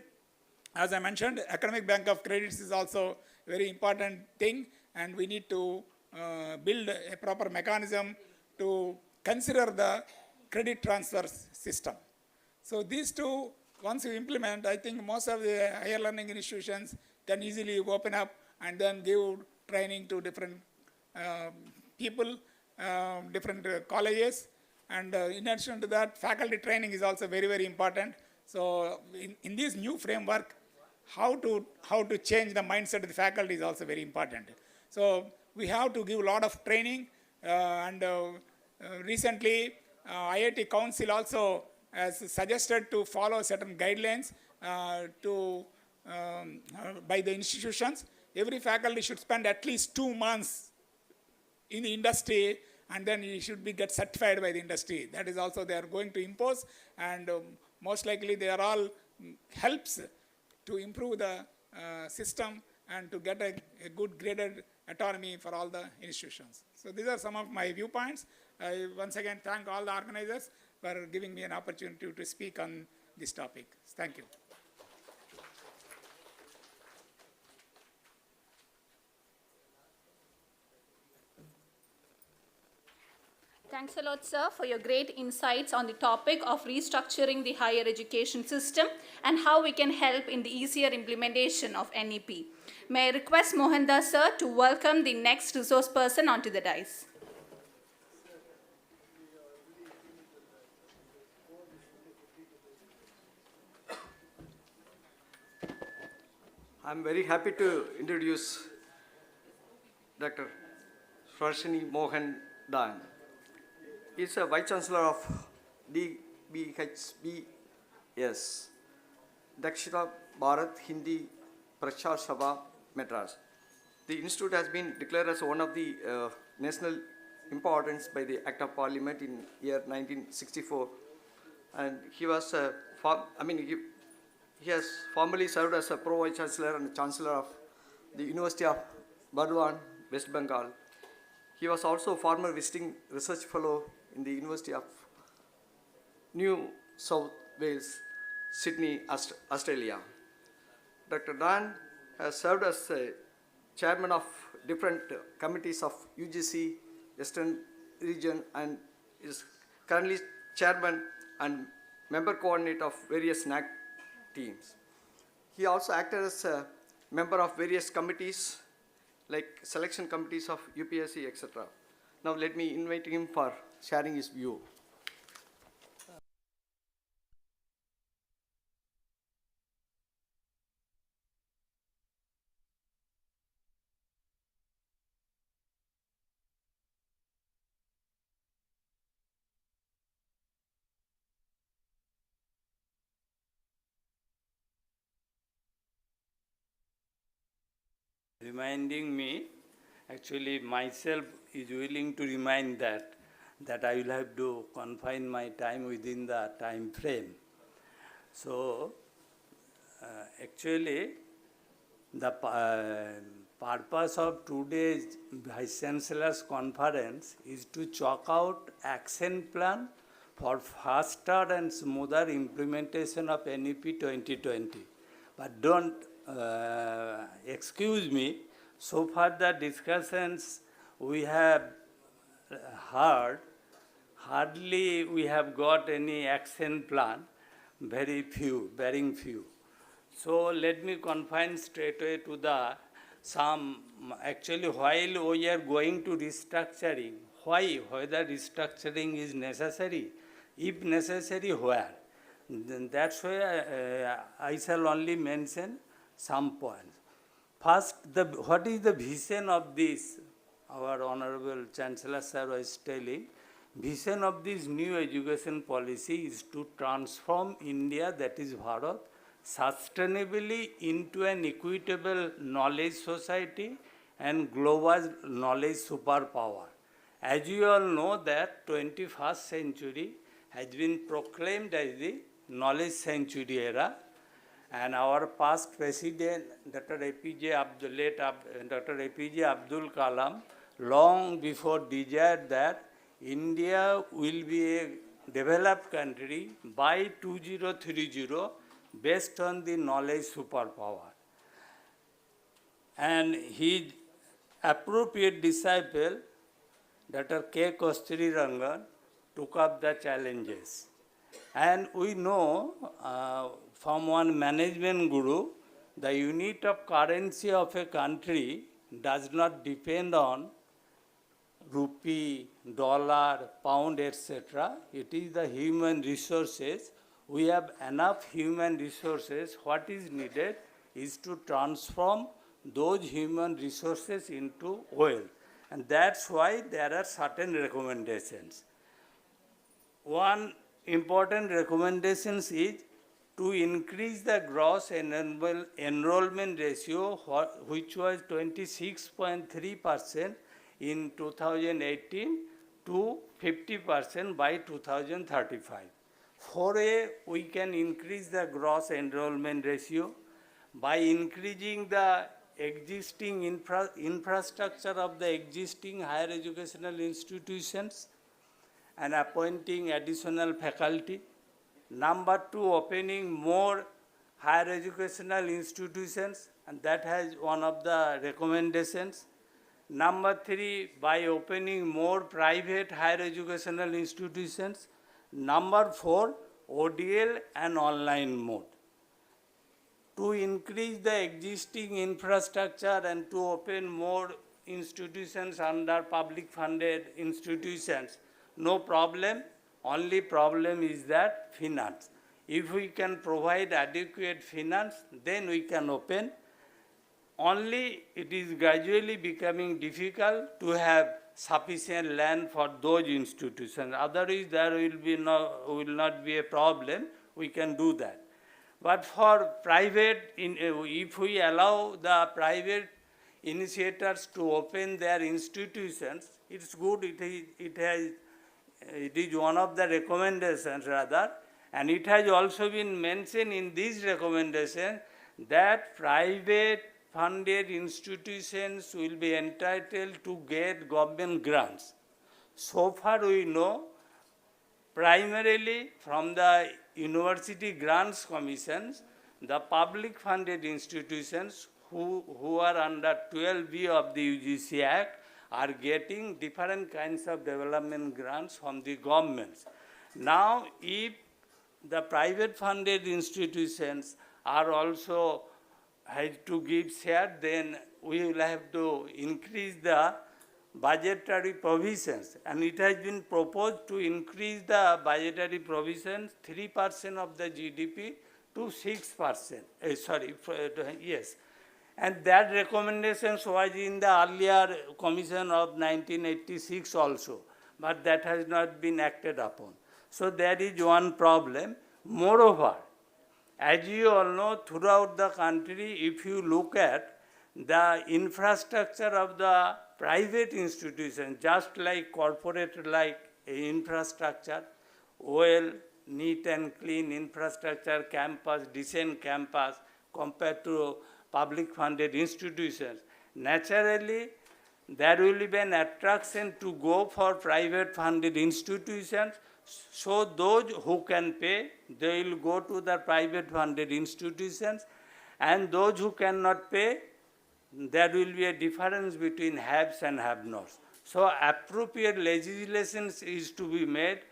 [SPEAKER 6] as I mentioned, academic bank of credits is also a very important thing, and we need to build a proper mechanism to consider the credit transfer system. So these two, once you implement, I think most of the higher learning institutions can easily open up and then give training to different people, different colleges. And in addition to that, faculty training is also very, very important. So in this new framework, how to change the mindset of the faculty is also very important. So we have to give a lot of training. Recently, IIT Council also has suggested to follow certain guidelines by the institutions. Every faculty should spend at least 2 months in the industry, and then you should get certified by the industry. That is also they are going to impose, and most likely they are all helps to improve the system and to get a good graded autonomy for all the institutions. So these are some of my viewpoints. I once again thank all the organizers for giving me an opportunity to speak on this topic. Thank you.
[SPEAKER 1] Thanks a lot, sir, for your great insights on the topic of restructuring the higher education system and how we can help in the easier implementation of NEP. May I request Mohandas, sir, to welcome the next resource person onto the dais.
[SPEAKER 2] I'm very happy to introduce Dr. Swansini Mohan. He is a Vice Chancellor of DBHBS, Dakshina Bharat Hindi Prachar Sabha, Madras. The institute has been declared as one of the national importance by the Act of Parliament in year 1964, and he was he has formerly served as a Pro Vice Chancellor and Chancellor of the University of Burdwan, West Bengal. He was also former visiting research fellow in the University of New South Wales, Sydney, Australia. Dr. Dan has served as chairman of different committees of UGC, Western Region, and is currently chairman and member coordinator of various NAC teams. He also acted as a member of various committees like selection committees of UPSC, etc. Now let me invite him for sharing his view.
[SPEAKER 7] Reminding me, actually myself is willing to remind that I will have to confine my time within the time frame. So, actually, the purpose of today's Vice Chancellor's conference is to chalk out action plan for faster and smoother implementation of NEP 2020. But don't excuse me, so far the discussions we have heard, hardly we have got any action plan, very few, bearing few. So let me confine straightway to the some, actually while we are going to restructuring, why, whether restructuring is necessary, if necessary, where. Then that's why I shall only mention some points. First, what is the vision of this? Our Honorable Chancellor Sir was telling, vision of this new education policy is to transform India, that is Bharat, sustainably into an equitable knowledge society and global knowledge superpower. As you all know that 21st century has been proclaimed as the knowledge century era, and our past president, Dr. APJ Abdul Kalam, long before desired that India will be a developed country by 2030 based on the knowledge superpower. And his appropriate disciple, Dr. K. Kosturi Rangan, took up the challenges. And we know from one management guru, the unit of currency of a country does not depend on rupee, dollar, pound, etc. It is the human resources. We have enough human resources. What is needed is to transform those human resources into wealth. And that's why there are certain recommendations. One important recommendation is to increase the gross enrollment ratio, which was 26.3% in 2018 to 50% by 2035. For we can increase the gross enrollment ratio by increasing the existing infrastructure of the existing higher educational institutions and appointing additional faculty. Number two, opening more higher educational institutions, and that has one of the recommendations. Number three, by opening more private higher educational institutions. Number four, ODL and online mode. To increase the existing infrastructure and to open more institutions under public funded institutions, no problem. Only problem is that finance. If we can provide adequate finance, then we can open. Only it is gradually becoming difficult to have sufficient land for those institutions. Otherwise, there will not be a problem. We can do that. But for private, if we allow the private initiators to open their institutions, it's good. It is one of the recommendations rather, and it has also been mentioned in this recommendation that private funded institutions will be entitled to get government grants. So far we know, primarily from the University Grants Commissions, the public funded institutions who are under 12B of the UGC Act are getting different kinds of development grants from the governments. Now, if the private funded institutions are also has to give share, then we will have to increase the budgetary provisions. And it has been proposed to increase the budgetary provisions 3% of the GDP to 6%. Yes. And that recommendation was in the earlier commission of 1986 also, but that has not been acted upon. So there is one problem. Moreover, as you all know, throughout the country, if you look at the infrastructure of the private institutions, just like corporate like infrastructure, well, neat and clean infrastructure, campus, decent campus, compared to public funded institutions, naturally there will be an attraction to go for private funded institutions. So those who can pay, they will go to the private funded institutions, and those who cannot pay, there will be a difference between haves and have-nots. So appropriate legislation is to be made,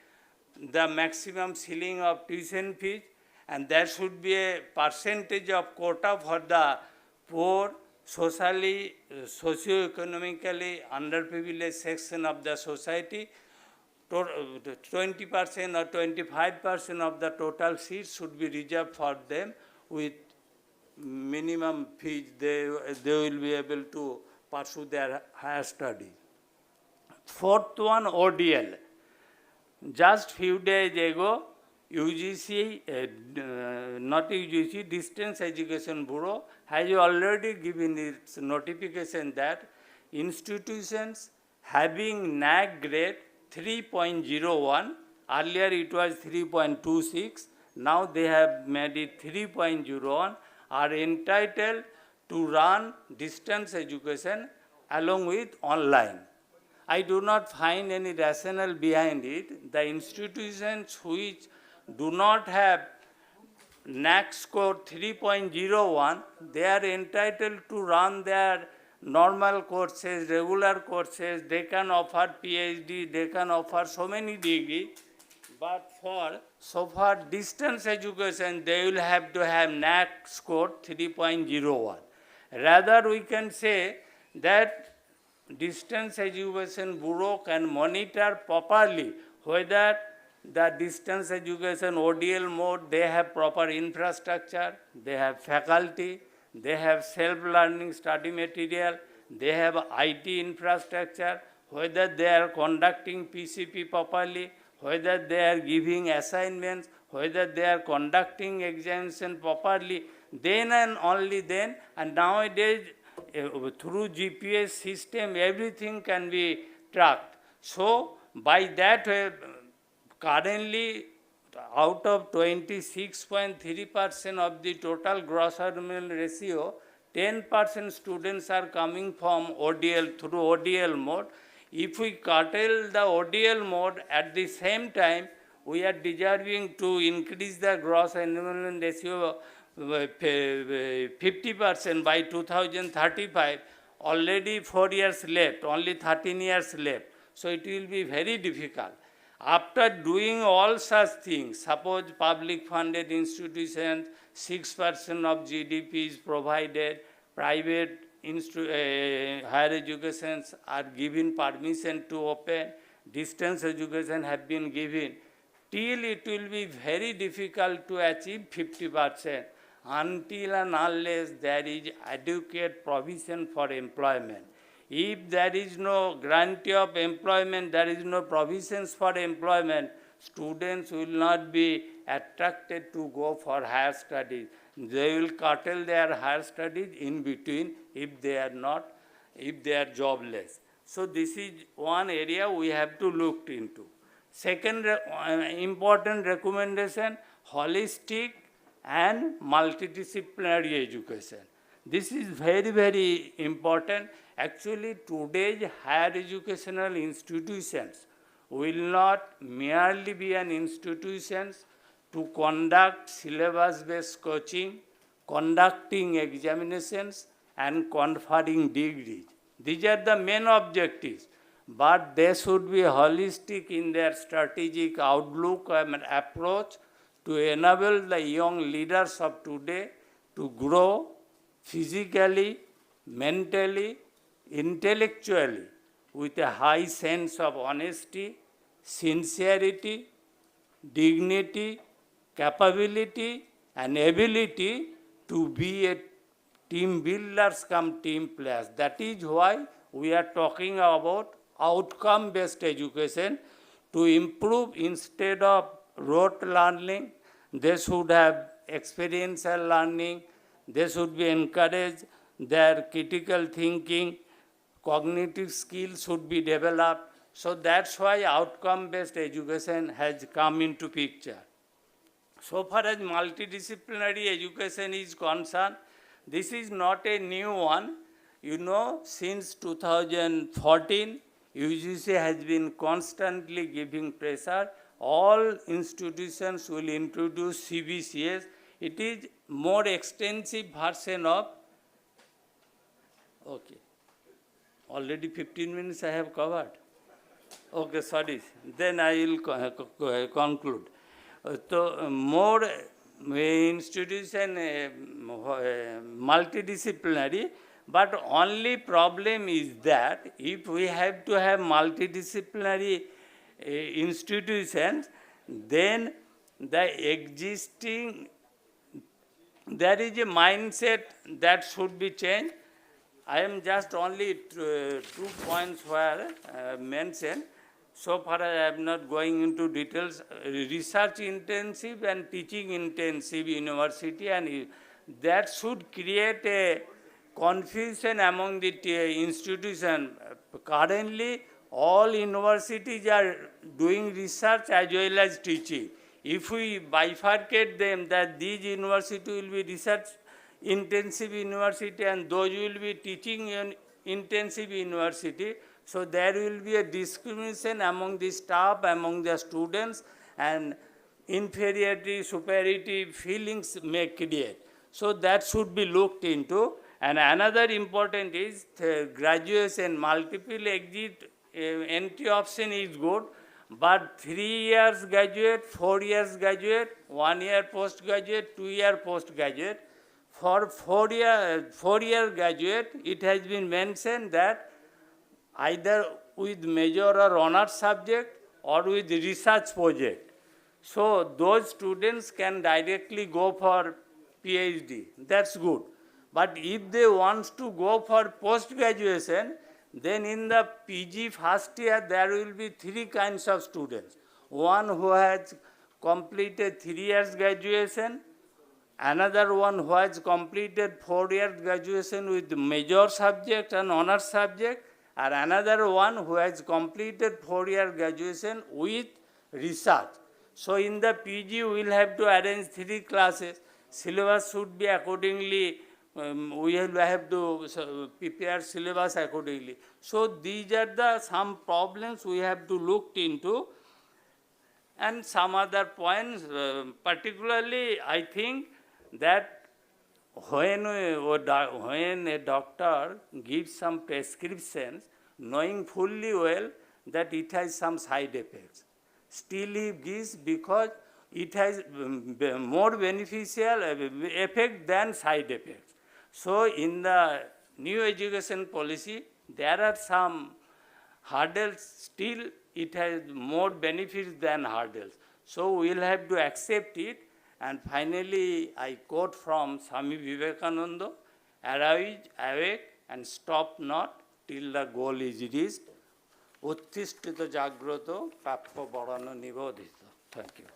[SPEAKER 7] the maximum ceiling of tuition fees, and there should be a percentage of quota for the poor, socially, socio-economically underprivileged section of the society. 20% or 25% of the total seats should be reserved for them with minimum fees. They will be able to pursue their higher study. Fourth one, ODL. Just few days ago, UGC, not UGC, Distance Education Bureau has already given its notification that institutions having NAC grade 3.01, earlier it was 3.26, now they have made it 3.01, are entitled to run distance education along with online. I do not find any rationale behind it. The institutions which do not have NAC score 3.01, they are entitled to run their normal courses, regular courses. They can offer PhD, they can offer so many degrees. But so far distance education, they will have to have NAC score 3.01. Rather, we can say that Distance Education Bureau can monitor properly whether the distance education ODL mode, they have proper infrastructure, they have faculty, they have self-learning study material, they have IT infrastructure, whether they are conducting PCP properly, whether they are giving assignments, whether they are conducting examination properly, then and only then. And nowadays, through GPS system, everything can be tracked. So, by that way, currently, out of 26.3% of the total gross enrollment ratio, 10% students are coming from ODL, through ODL mode. If we curtail the ODL mode, at the same time, we are deserving to increase the gross enrollment ratio 50% by 2035. Already 4 years left, only 13 years left. So it will be very difficult. After doing all such things, suppose public funded institutions, 6% of GDP is provided, private higher educations are given permission to open, distance education have been given, till it will be very difficult to achieve 50% until and unless there is adequate provision for employment. If there is no guarantee of employment, there is no provisions for employment, students will not be attracted to go for higher studies. They will curtail their higher studies in between if they are jobless. So this is one area we have to look into. Second important recommendation, holistic and multidisciplinary education. This is very, very important. Actually, today's higher educational institutions will not merely be an institutions to conduct syllabus-based coaching, conducting examinations, and conferring degrees. These are the main objectives, but they should be holistic in their strategic outlook and approach to enable the young leaders of today to grow physically, mentally, intellectually, with a high sense of honesty, sincerity, dignity, capability, and ability to be a team builders come team players. That is why we are talking about outcome-based education to improve instead of rote learning. They should have experiential learning. They should be encouraged. Their critical thinking, cognitive skills should be developed. So that's why outcome-based education has come into picture. So far as multidisciplinary education is concerned, this is not a new one. You know, since 2014, UGC has been constantly giving pressure. All institutions will introduce CBCS. It is more extensive version of, okay, already 15 minutes I have covered. Okay, sorry. Then I will conclude. So more institution multidisciplinary, but only problem is that if we have to have multidisciplinary institutions, then the existing, there is a mindset that should be changed. I am just only 2 points where mentioned. So far I am not going into details. Research intensive and teaching intensive university, and that should create a confusion among the institution. Currently, all universities are doing research as well as teaching. If we bifurcate them, that these university will be research intensive university and those will be teaching intensive university, so there will be a discrimination among the staff, among the students, and inferiority, superiority feelings may create. So that should be looked into. And another important is graduation, multiple exit entry option is good, but 3 years graduate, 4 years graduate, 1 year postgraduate, 2 year postgraduate. For 4 year graduate, it has been mentioned that either with major or honors subject or with research project. So those students can directly go for PhD. That's good. But if they want to go for post-graduation, then in the PG first year, there will be 3 kinds of students. One who has completed 3 years graduation, another one who has completed 4 years graduation with major subject and honors subject, and another one who has completed 4 year graduation with research. So in the PG, we will have to arrange 3 classes. Syllabus should be accordingly, we will have to prepare syllabus accordingly. So these are the some problems we have to look into. And some other points, particularly I think that when a doctor gives some prescriptions, knowing fully well that it has some side effects, still he gives because it has more beneficial effect than side effects. So in the new education policy, there are some hurdles, still it has more benefits than hurdles. So we will have to accept it. And finally, I quote from Swami Vivekananda, arise, awake, and stop not till the goal is reached. Uttishtita jagrato, pappa barana nivodhita. Thank you.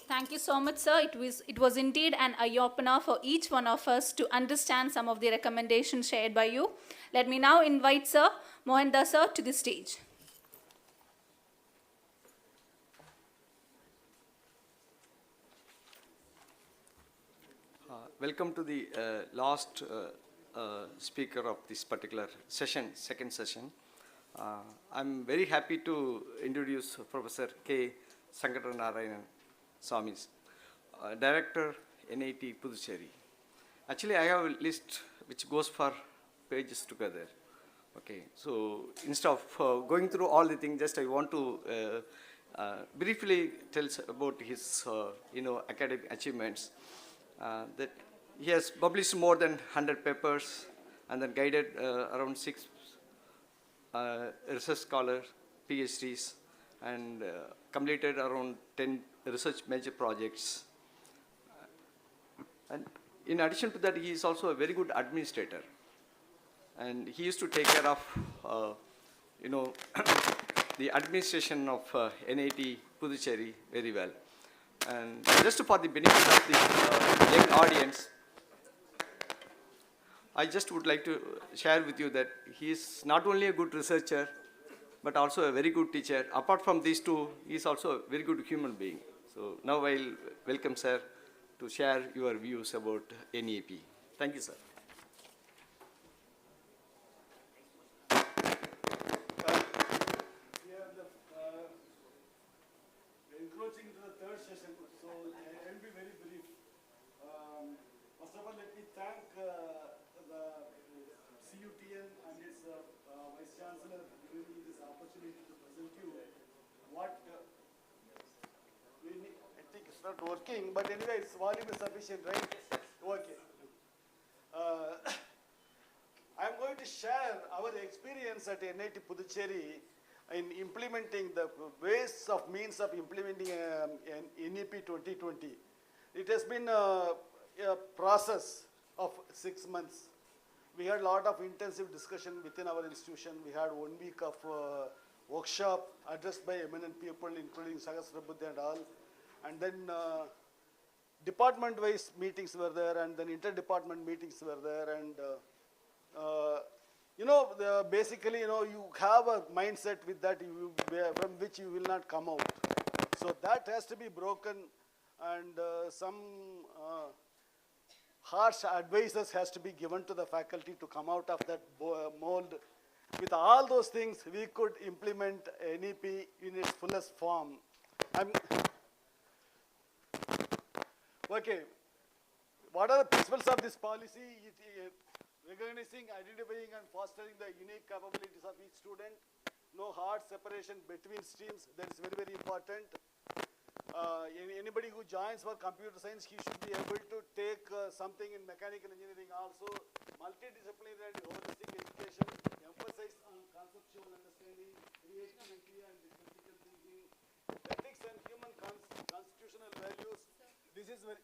[SPEAKER 1] Thank you so much, sir. It was indeed an eye-opener for each one of us to understand some of the recommendations shared by you. Let me now invite Sir Mohandas sir to the stage.
[SPEAKER 2] Welcome to the last speaker of this particular session, second session. I'm very happy to introduce Professor K. Sankaranarayanan Swamis, Director, NEP, Puducherry. Actually, I have a list which goes for pages together. Okay, so instead of going through all the things, just I want to briefly tell about his, academic achievements. That he has published more than 100 papers and then guided around 6 research scholars, PhDs, and completed around 10 research major projects. And in addition to that, he is also a very good administrator. And he used to take care of, the administration of NEP Puducherry very well. And just for the benefit of the young audience, I just would like to share with you that he is not only a good researcher, but also a very good teacher. Apart from these two, he is also a very good human being. So now I'll welcome sir to share your views about NEP. Thank you, sir.
[SPEAKER 6] Encroaching to the third session, so I will be very brief. First of all, let me thank the CUTN and its Vice Chancellor giving me this opportunity
[SPEAKER 8] opportunity to present you what we need. I think it's not working, but anyway, its volume is sufficient, right? Okay. I'm going to share our experience at NIT Puducherry in implementing the ways of means of implementing an NEP 2020. It has been a process of 6 months. We had a lot of intensive discussion within our institution. We had 1 week of workshop addressed by eminent people, including Sahasrabuddha and all. And then department-wise meetings were there, and then inter-department meetings were there. And basically, you have a mindset with that from which you will not come out. So that has to be broken, and some harsh advices has to be given to the faculty to come out of that mold. With all those things, we could implement NEP in its fullest form. Okay, what are the principles of this policy? Recognizing, identifying, and fostering the unique capabilities of each student. No hard separation between streams. That is very, very important. Anybody who joins for computer science, he should be able to take something in mechanical engineering also. Multidisciplinary and holistic education. Emphasize on conceptual understanding, creativity, and critical thinking. Ethics and human constitutional values. This is very...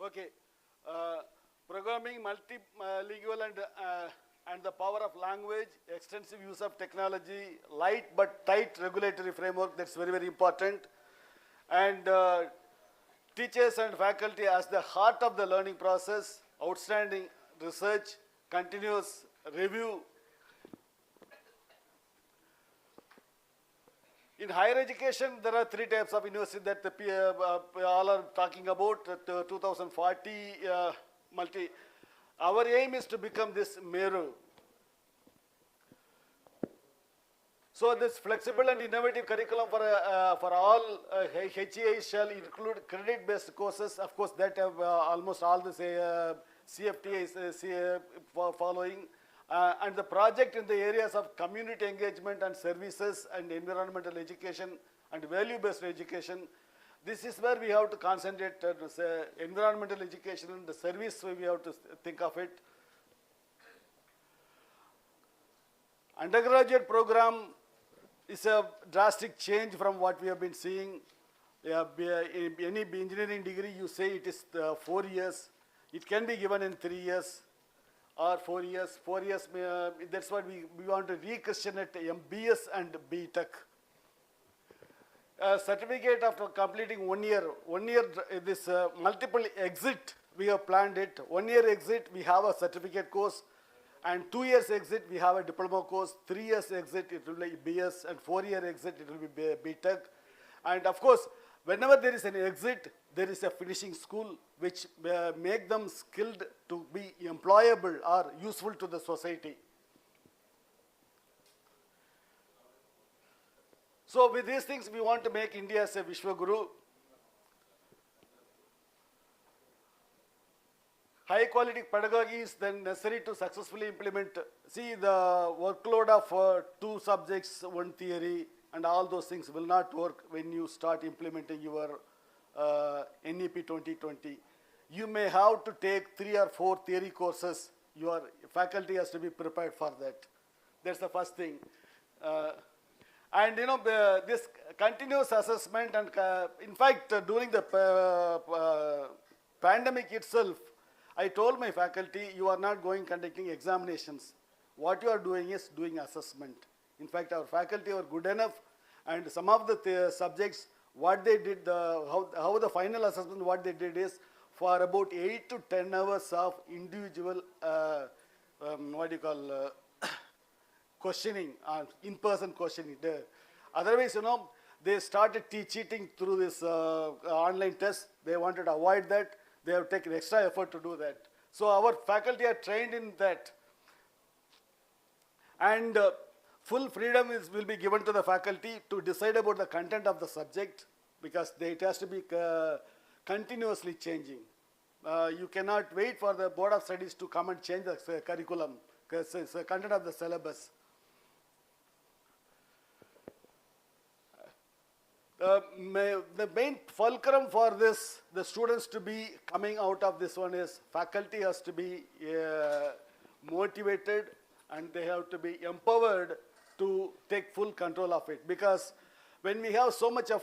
[SPEAKER 8] Okay, programming, multilingual and the power of language, extensive use of technology, light but tight regulatory framework, that's very, very important. And teachers and faculty as the heart of the learning process, outstanding research, continuous review. In higher education, there are 3 types of university that the all are talking about, 2040 multi. Our aim is to become this Meru. So this flexible and innovative curriculum for all HEIs shall include credit-based courses. Of course, that have almost all the CFTA is following. And the project in the areas of community engagement and services and environmental education and value-based education. This is where we have to concentrate environmental education and the service we have to think of it. Undergraduate program is a drastic change from what we have been seeing. In any engineering degree, you say it is 4 years. It can be given in 3 years. Or 4 years. 4 years, that's what we want to re-question it, MBS and BTech. Certificate after completing 1 year, this multiple exit, we have planned it. 1 year exit, we have a certificate course, and 2 years exit, we have a diploma course. 3 years exit, it will be BS, and 4 year exit, it will be BTech. And of course, whenever there is an exit, there is a finishing school which make them skilled to be employable or useful to the society. So with these things, we want to make India as a Vishwaguru. High quality pedagogy is then necessary to successfully implement. See, the workload of 2 subjects, 1 theory, and all those things will not work when you start implementing your NEP 2020. You may have to take 3 or 4 theory courses. Your faculty has to be prepared for that. That's the first thing. And this continuous assessment, and in fact, during the pandemic itself, I told my faculty, you are not conducting examinations. What you are doing is doing assessment. In fact, our faculty are good enough, and some of the subjects, what they did, how the final assessment, what they did is, for about 8 to 10 hours of individual, questioning, in-person questioning. Otherwise, they started cheating through this online test. They wanted to avoid that. They have taken extra effort to do that. So our faculty are trained in that. And full freedom will be given to the faculty to decide about the content of the subject, because it has to be continuously changing. You cannot wait for the Board of Studies to come and change the curriculum, because it's the content of the syllabus. The main fulcrum for this, the students to be coming out of this one, is faculty has to be motivated, and they have to be empowered to take full control of it. Because when we have so much of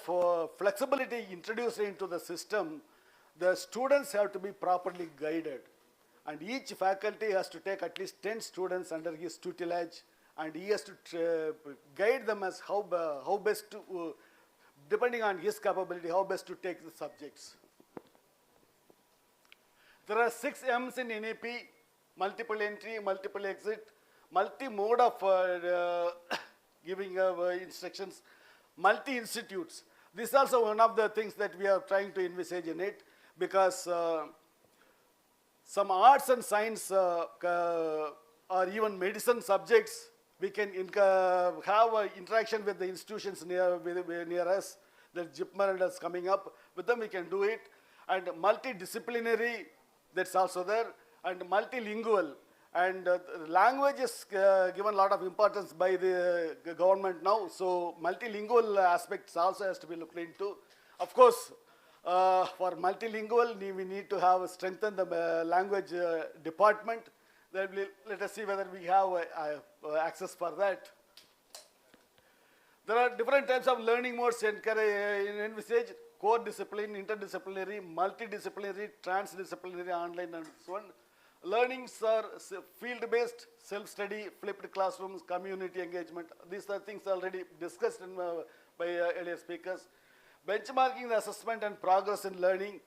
[SPEAKER 8] flexibility introduced into the system, the students have to be properly guided. And each faculty has to take at least 10 students under his tutelage, and he has to guide them as how best to, depending on his capability, how best to take the subjects. There are 6 M's in NEP: multiple entry, multiple exit, multi-mode of giving instructions, multi-institutes. This is also one of the things that we are trying to envisage in it, because some arts and science or even medicine subjects, we can have interaction with the institutions near us. The JIPMER is coming up. With them we can do it. And multidisciplinary, that's also there. And multilingual. And language is given a lot of importance by the government now. So multilingual aspects also has to be looked into. Of course, for multilingual, we need to have strengthen the language department. Let us see whether we have access for that. There are different types of learning modes envisaged: core discipline, interdisciplinary, multidisciplinary, transdisciplinary, online, and so on. Learnings are field-based, self-study, flipped classrooms, community engagement. These are things already discussed by earlier speakers. Benchmarking the assessment and progress in learning,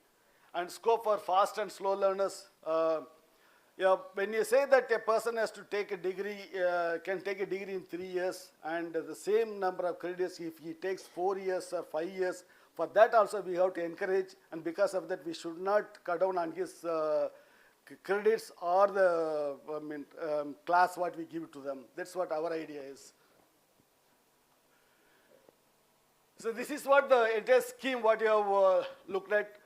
[SPEAKER 8] and scope for fast and slow learners. When you say that a person has to take a degree, can take a degree in 3 years, and the same number of credits if he takes 4 years or 5 years, for that also we have to encourage, and because of that we should not cut down on his credits or the class what we give to them. That's what our idea is. So this is what the entire scheme what you have looked at.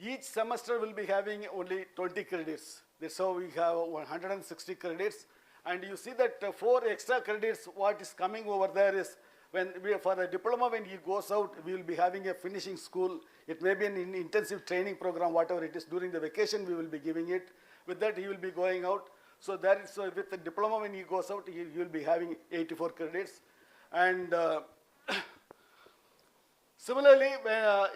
[SPEAKER 8] Each semester will be having only 20 credits. That's how we have 160 credits. And you see that 4 extra credits, what is coming over there is, for the diploma, when he goes out, we will be having a finishing school. It may be an intensive training program, whatever it is. During the vacation, we will be giving it. With that, he will be going out. So with the diploma, when he goes out, he will be having 84 credits. And similarly,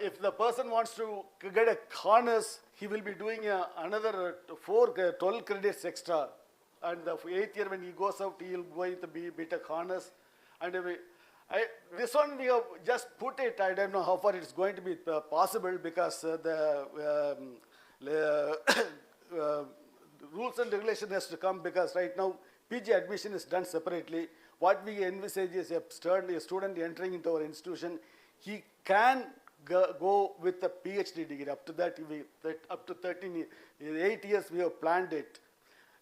[SPEAKER 8] if the person wants to get a honors, he will be doing another 12 credits extra. And the 8th year, when he goes out, he will going to be bit of honors. And this one we have just put it. I don't know how far it's going to be possible, because the rules and regulations has to come, because right now PG admission is done separately. What we envisage is a student entering into our institution, he can go with a PhD degree. Up to that, up to 8 years we have planned it.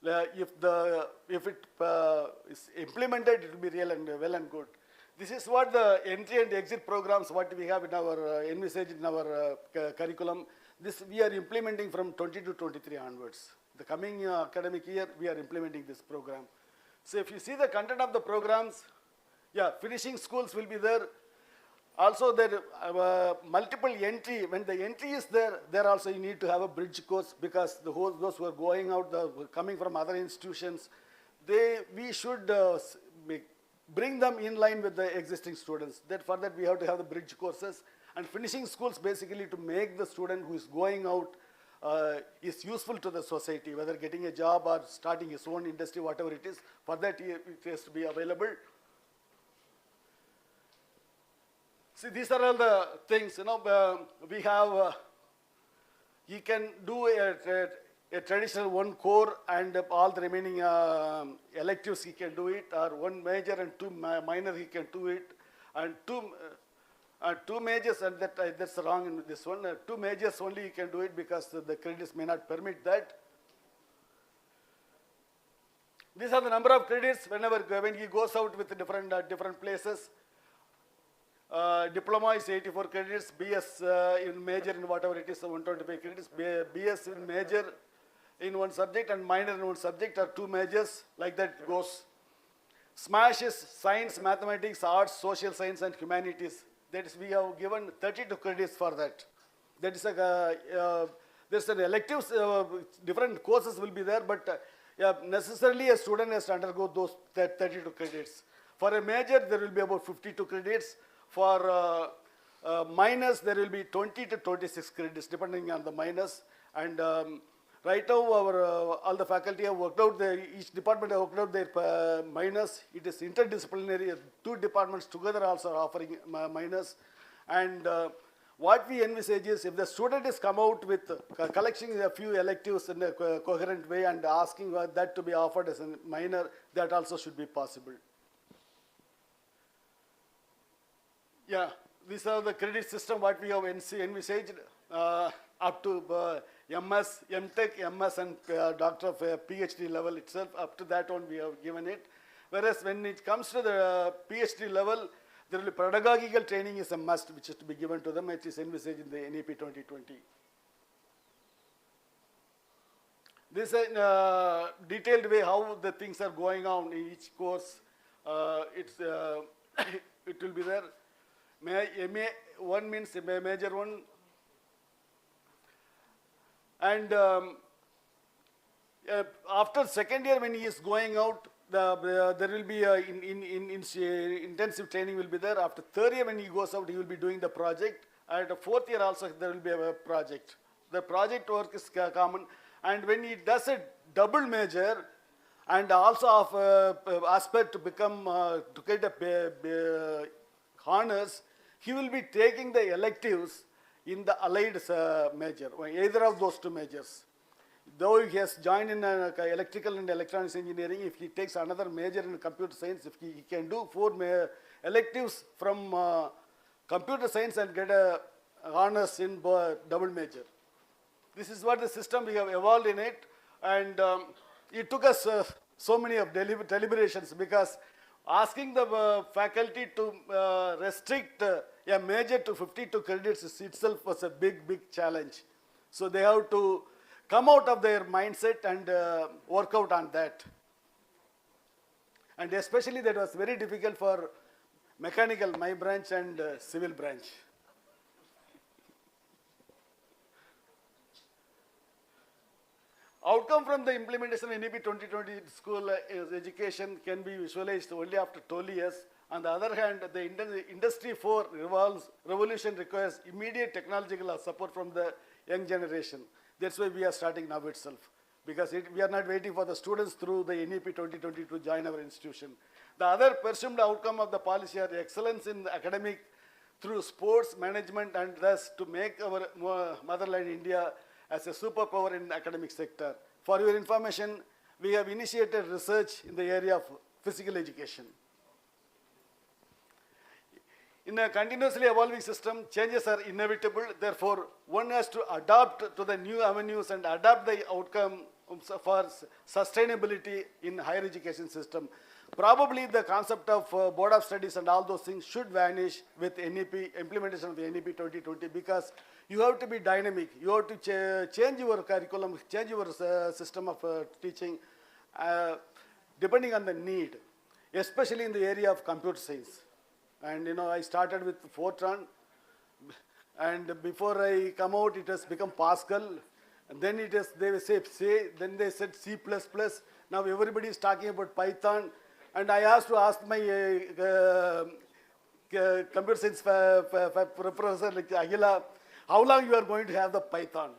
[SPEAKER 8] If it is implemented, it will be real and well and good. This is what the entry and exit programs, what we have in our envisaged in our curriculum. This we are implementing from 20 to 23 onwards. The coming academic year, we are implementing this program. So if you see the content of the programs, finishing schools will be there. Also, there multiple entry. When the entry is there also you need to have a bridge course, because those who are going out, coming from other institutions, we should bring them in line with the existing students. For that we have to have the bridge courses. And finishing schools basically to make the student who is going out is useful to the society, whether getting a job or starting his own industry, whatever it is. For that it has to be available. See, these are all the things, we have, he can do a traditional 1 core, and all the remaining electives he can do it, or 1 major and 2 minor he can do it. And two majors, and that's wrong in this one. Two majors only you can do it because the credits may not permit that. These are the number of credits when he goes out with different places. Diploma is 84 credits, BS in major in whatever it is 125 credits, BS in major in one subject and minor in one subject, or two majors, like that goes. SMASH is science, mathematics, arts, social science and humanities. That is, we have given 32 credits for that. That is there's an electives, different courses will be there, but necessarily a student has to undergo those 32 credits. For a major, there will be about 52 credits. For minors, there will be 20 to 26 credits, depending on the minors. And right now, all the faculty have worked out, each department have worked out their minors. It is interdisciplinary, two departments together also are offering minors. And what we envisage is, if the student has come out with collecting a few electives in a coherent way and asking that to be offered as a minor, that also should be possible. Yeah, these are the credit system what we have envisaged up to MS, MTech, MS and Doctor of PhD level itself. Up to that one we have given it. Whereas when it comes to the PhD level, there will be pedagogical training is a must, which is to be given to them. It is envisaged in the NEP 2020. This is a detailed way how the things are going on in each course. It will be there. MA1 means a major one. And after second year, when he is going out, there will be intensive training will be there. After third year, when he goes out, he will be doing the project. And the fourth year also, there will be a project. The project work is common. And when he does a double major, and also of aspect to become, to get a honors, he will be taking the electives in the allied major, either of those two majors. Though he has joined in electrical and electronics engineering, if he takes another major in computer science, if he can do 4 electives from computer science and get a honors in double major. This is what the system we have evolved in it, and it took us so many of deliberations, because asking the faculty to restrict a major to 52 credits itself was a big challenge. So they have to come out of their mindset and work out on that. And especially that was very difficult for mechanical, my branch, and civil branch. Outcome from the implementation of NEP 2020 school education can be visualized only after 12 years. On the other hand, the Industry 4 revolution requires immediate technological support from the young generation. That's why we are starting now itself, because we are not waiting for the students through the NEP 2020 to join our institution. The other presumed outcome of the policy are excellence in academic through sports management, and thus to make our motherland India as a superpower in the academic sector. For your information, we have initiated research in the area of physical education. In a continuously evolving system, changes are inevitable. Therefore, one has to adapt to the new avenues and adapt the outcome for sustainability in higher education system. Probably the concept of board of studies and all those things should vanish with NEP, implementation of the NEP 2020, because you have to be dynamic. You have to change your curriculum, change your system of teaching, depending on the need, especially in the area of computer science. And I started with Fortran, and before I come out, it has become Pascal, and then they say C, then they said C++. Now everybody is talking about Python, and I asked my computer science professor, like Aguila, how long you are going to have the Python?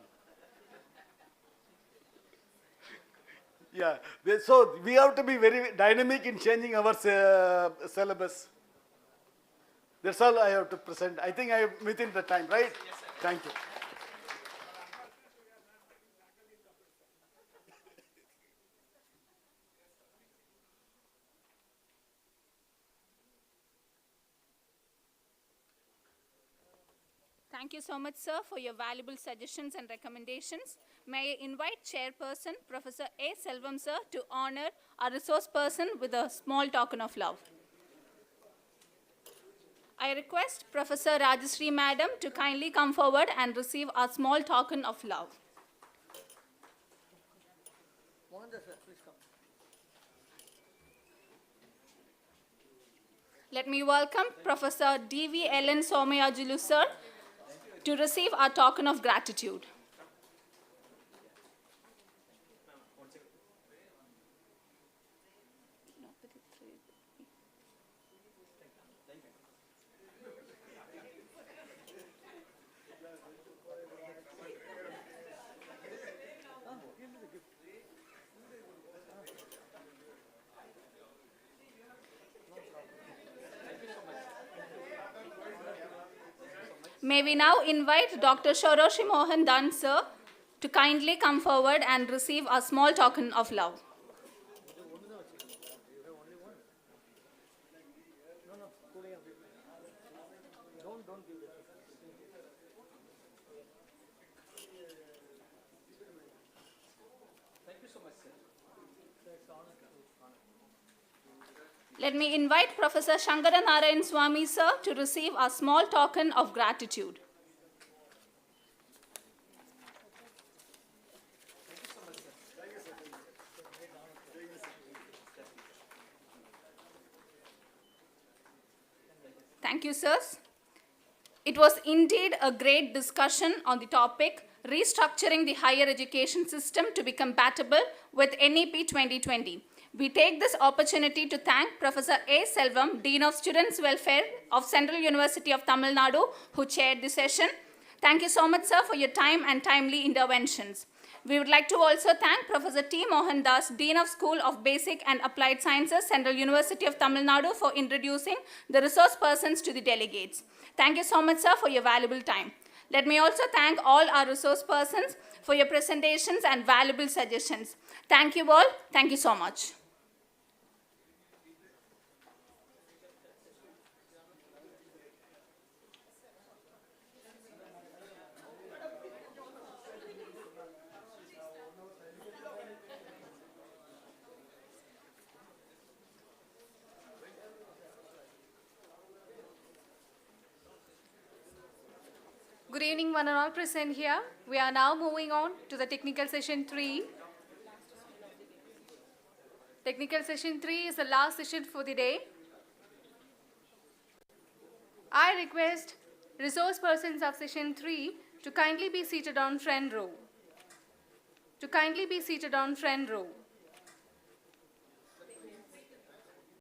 [SPEAKER 8] Yeah, so we have to be very dynamic in changing our syllabus. That's all I have to present. I think I am within the time, right? Yes, sir. Thank you.
[SPEAKER 1] Thank you so much, sir, for your valuable suggestions and recommendations. May I invite Chairperson Professor A. Selvam, sir, to honor our resource person with a small token of love. I request Professor Rajashree Madam to kindly come forward and receive our small token of love. Let me welcome Professor D.V. Ellen Somayajulu, sir, to receive our token of gratitude. May we now invite Dr. Swansini Mohan, sir, to kindly come forward and receive a small token of love. Let me invite Professor Shankara Narayan Swami, sir, to receive a small token of gratitude. Thank you, sirs. It was indeed a great discussion on the topic, restructuring the higher education system to be compatible with NEP 2020. We take this opportunity to thank Professor A. Selvam, Dean of Students' Welfare of Central University of Tamil Nadu, who chaired the session. Thank you so much, sir, for your time and timely interventions. We would like to also thank Professor T. Mohan Das, Dean of School of Basic and Applied Sciences, Central University of Tamil Nadu, for introducing the resource persons to the delegates. Thank you so much, sir, for your valuable time. Let me also thank all our resource persons for your presentations and valuable suggestions. Thank you all. Thank you so much.
[SPEAKER 3] Good evening, one and all present here. We are now moving on to the technical session 3. Technical session 3 is the last session for the day. I request resource persons of session 3 to kindly be seated on front row. To kindly be seated on front row.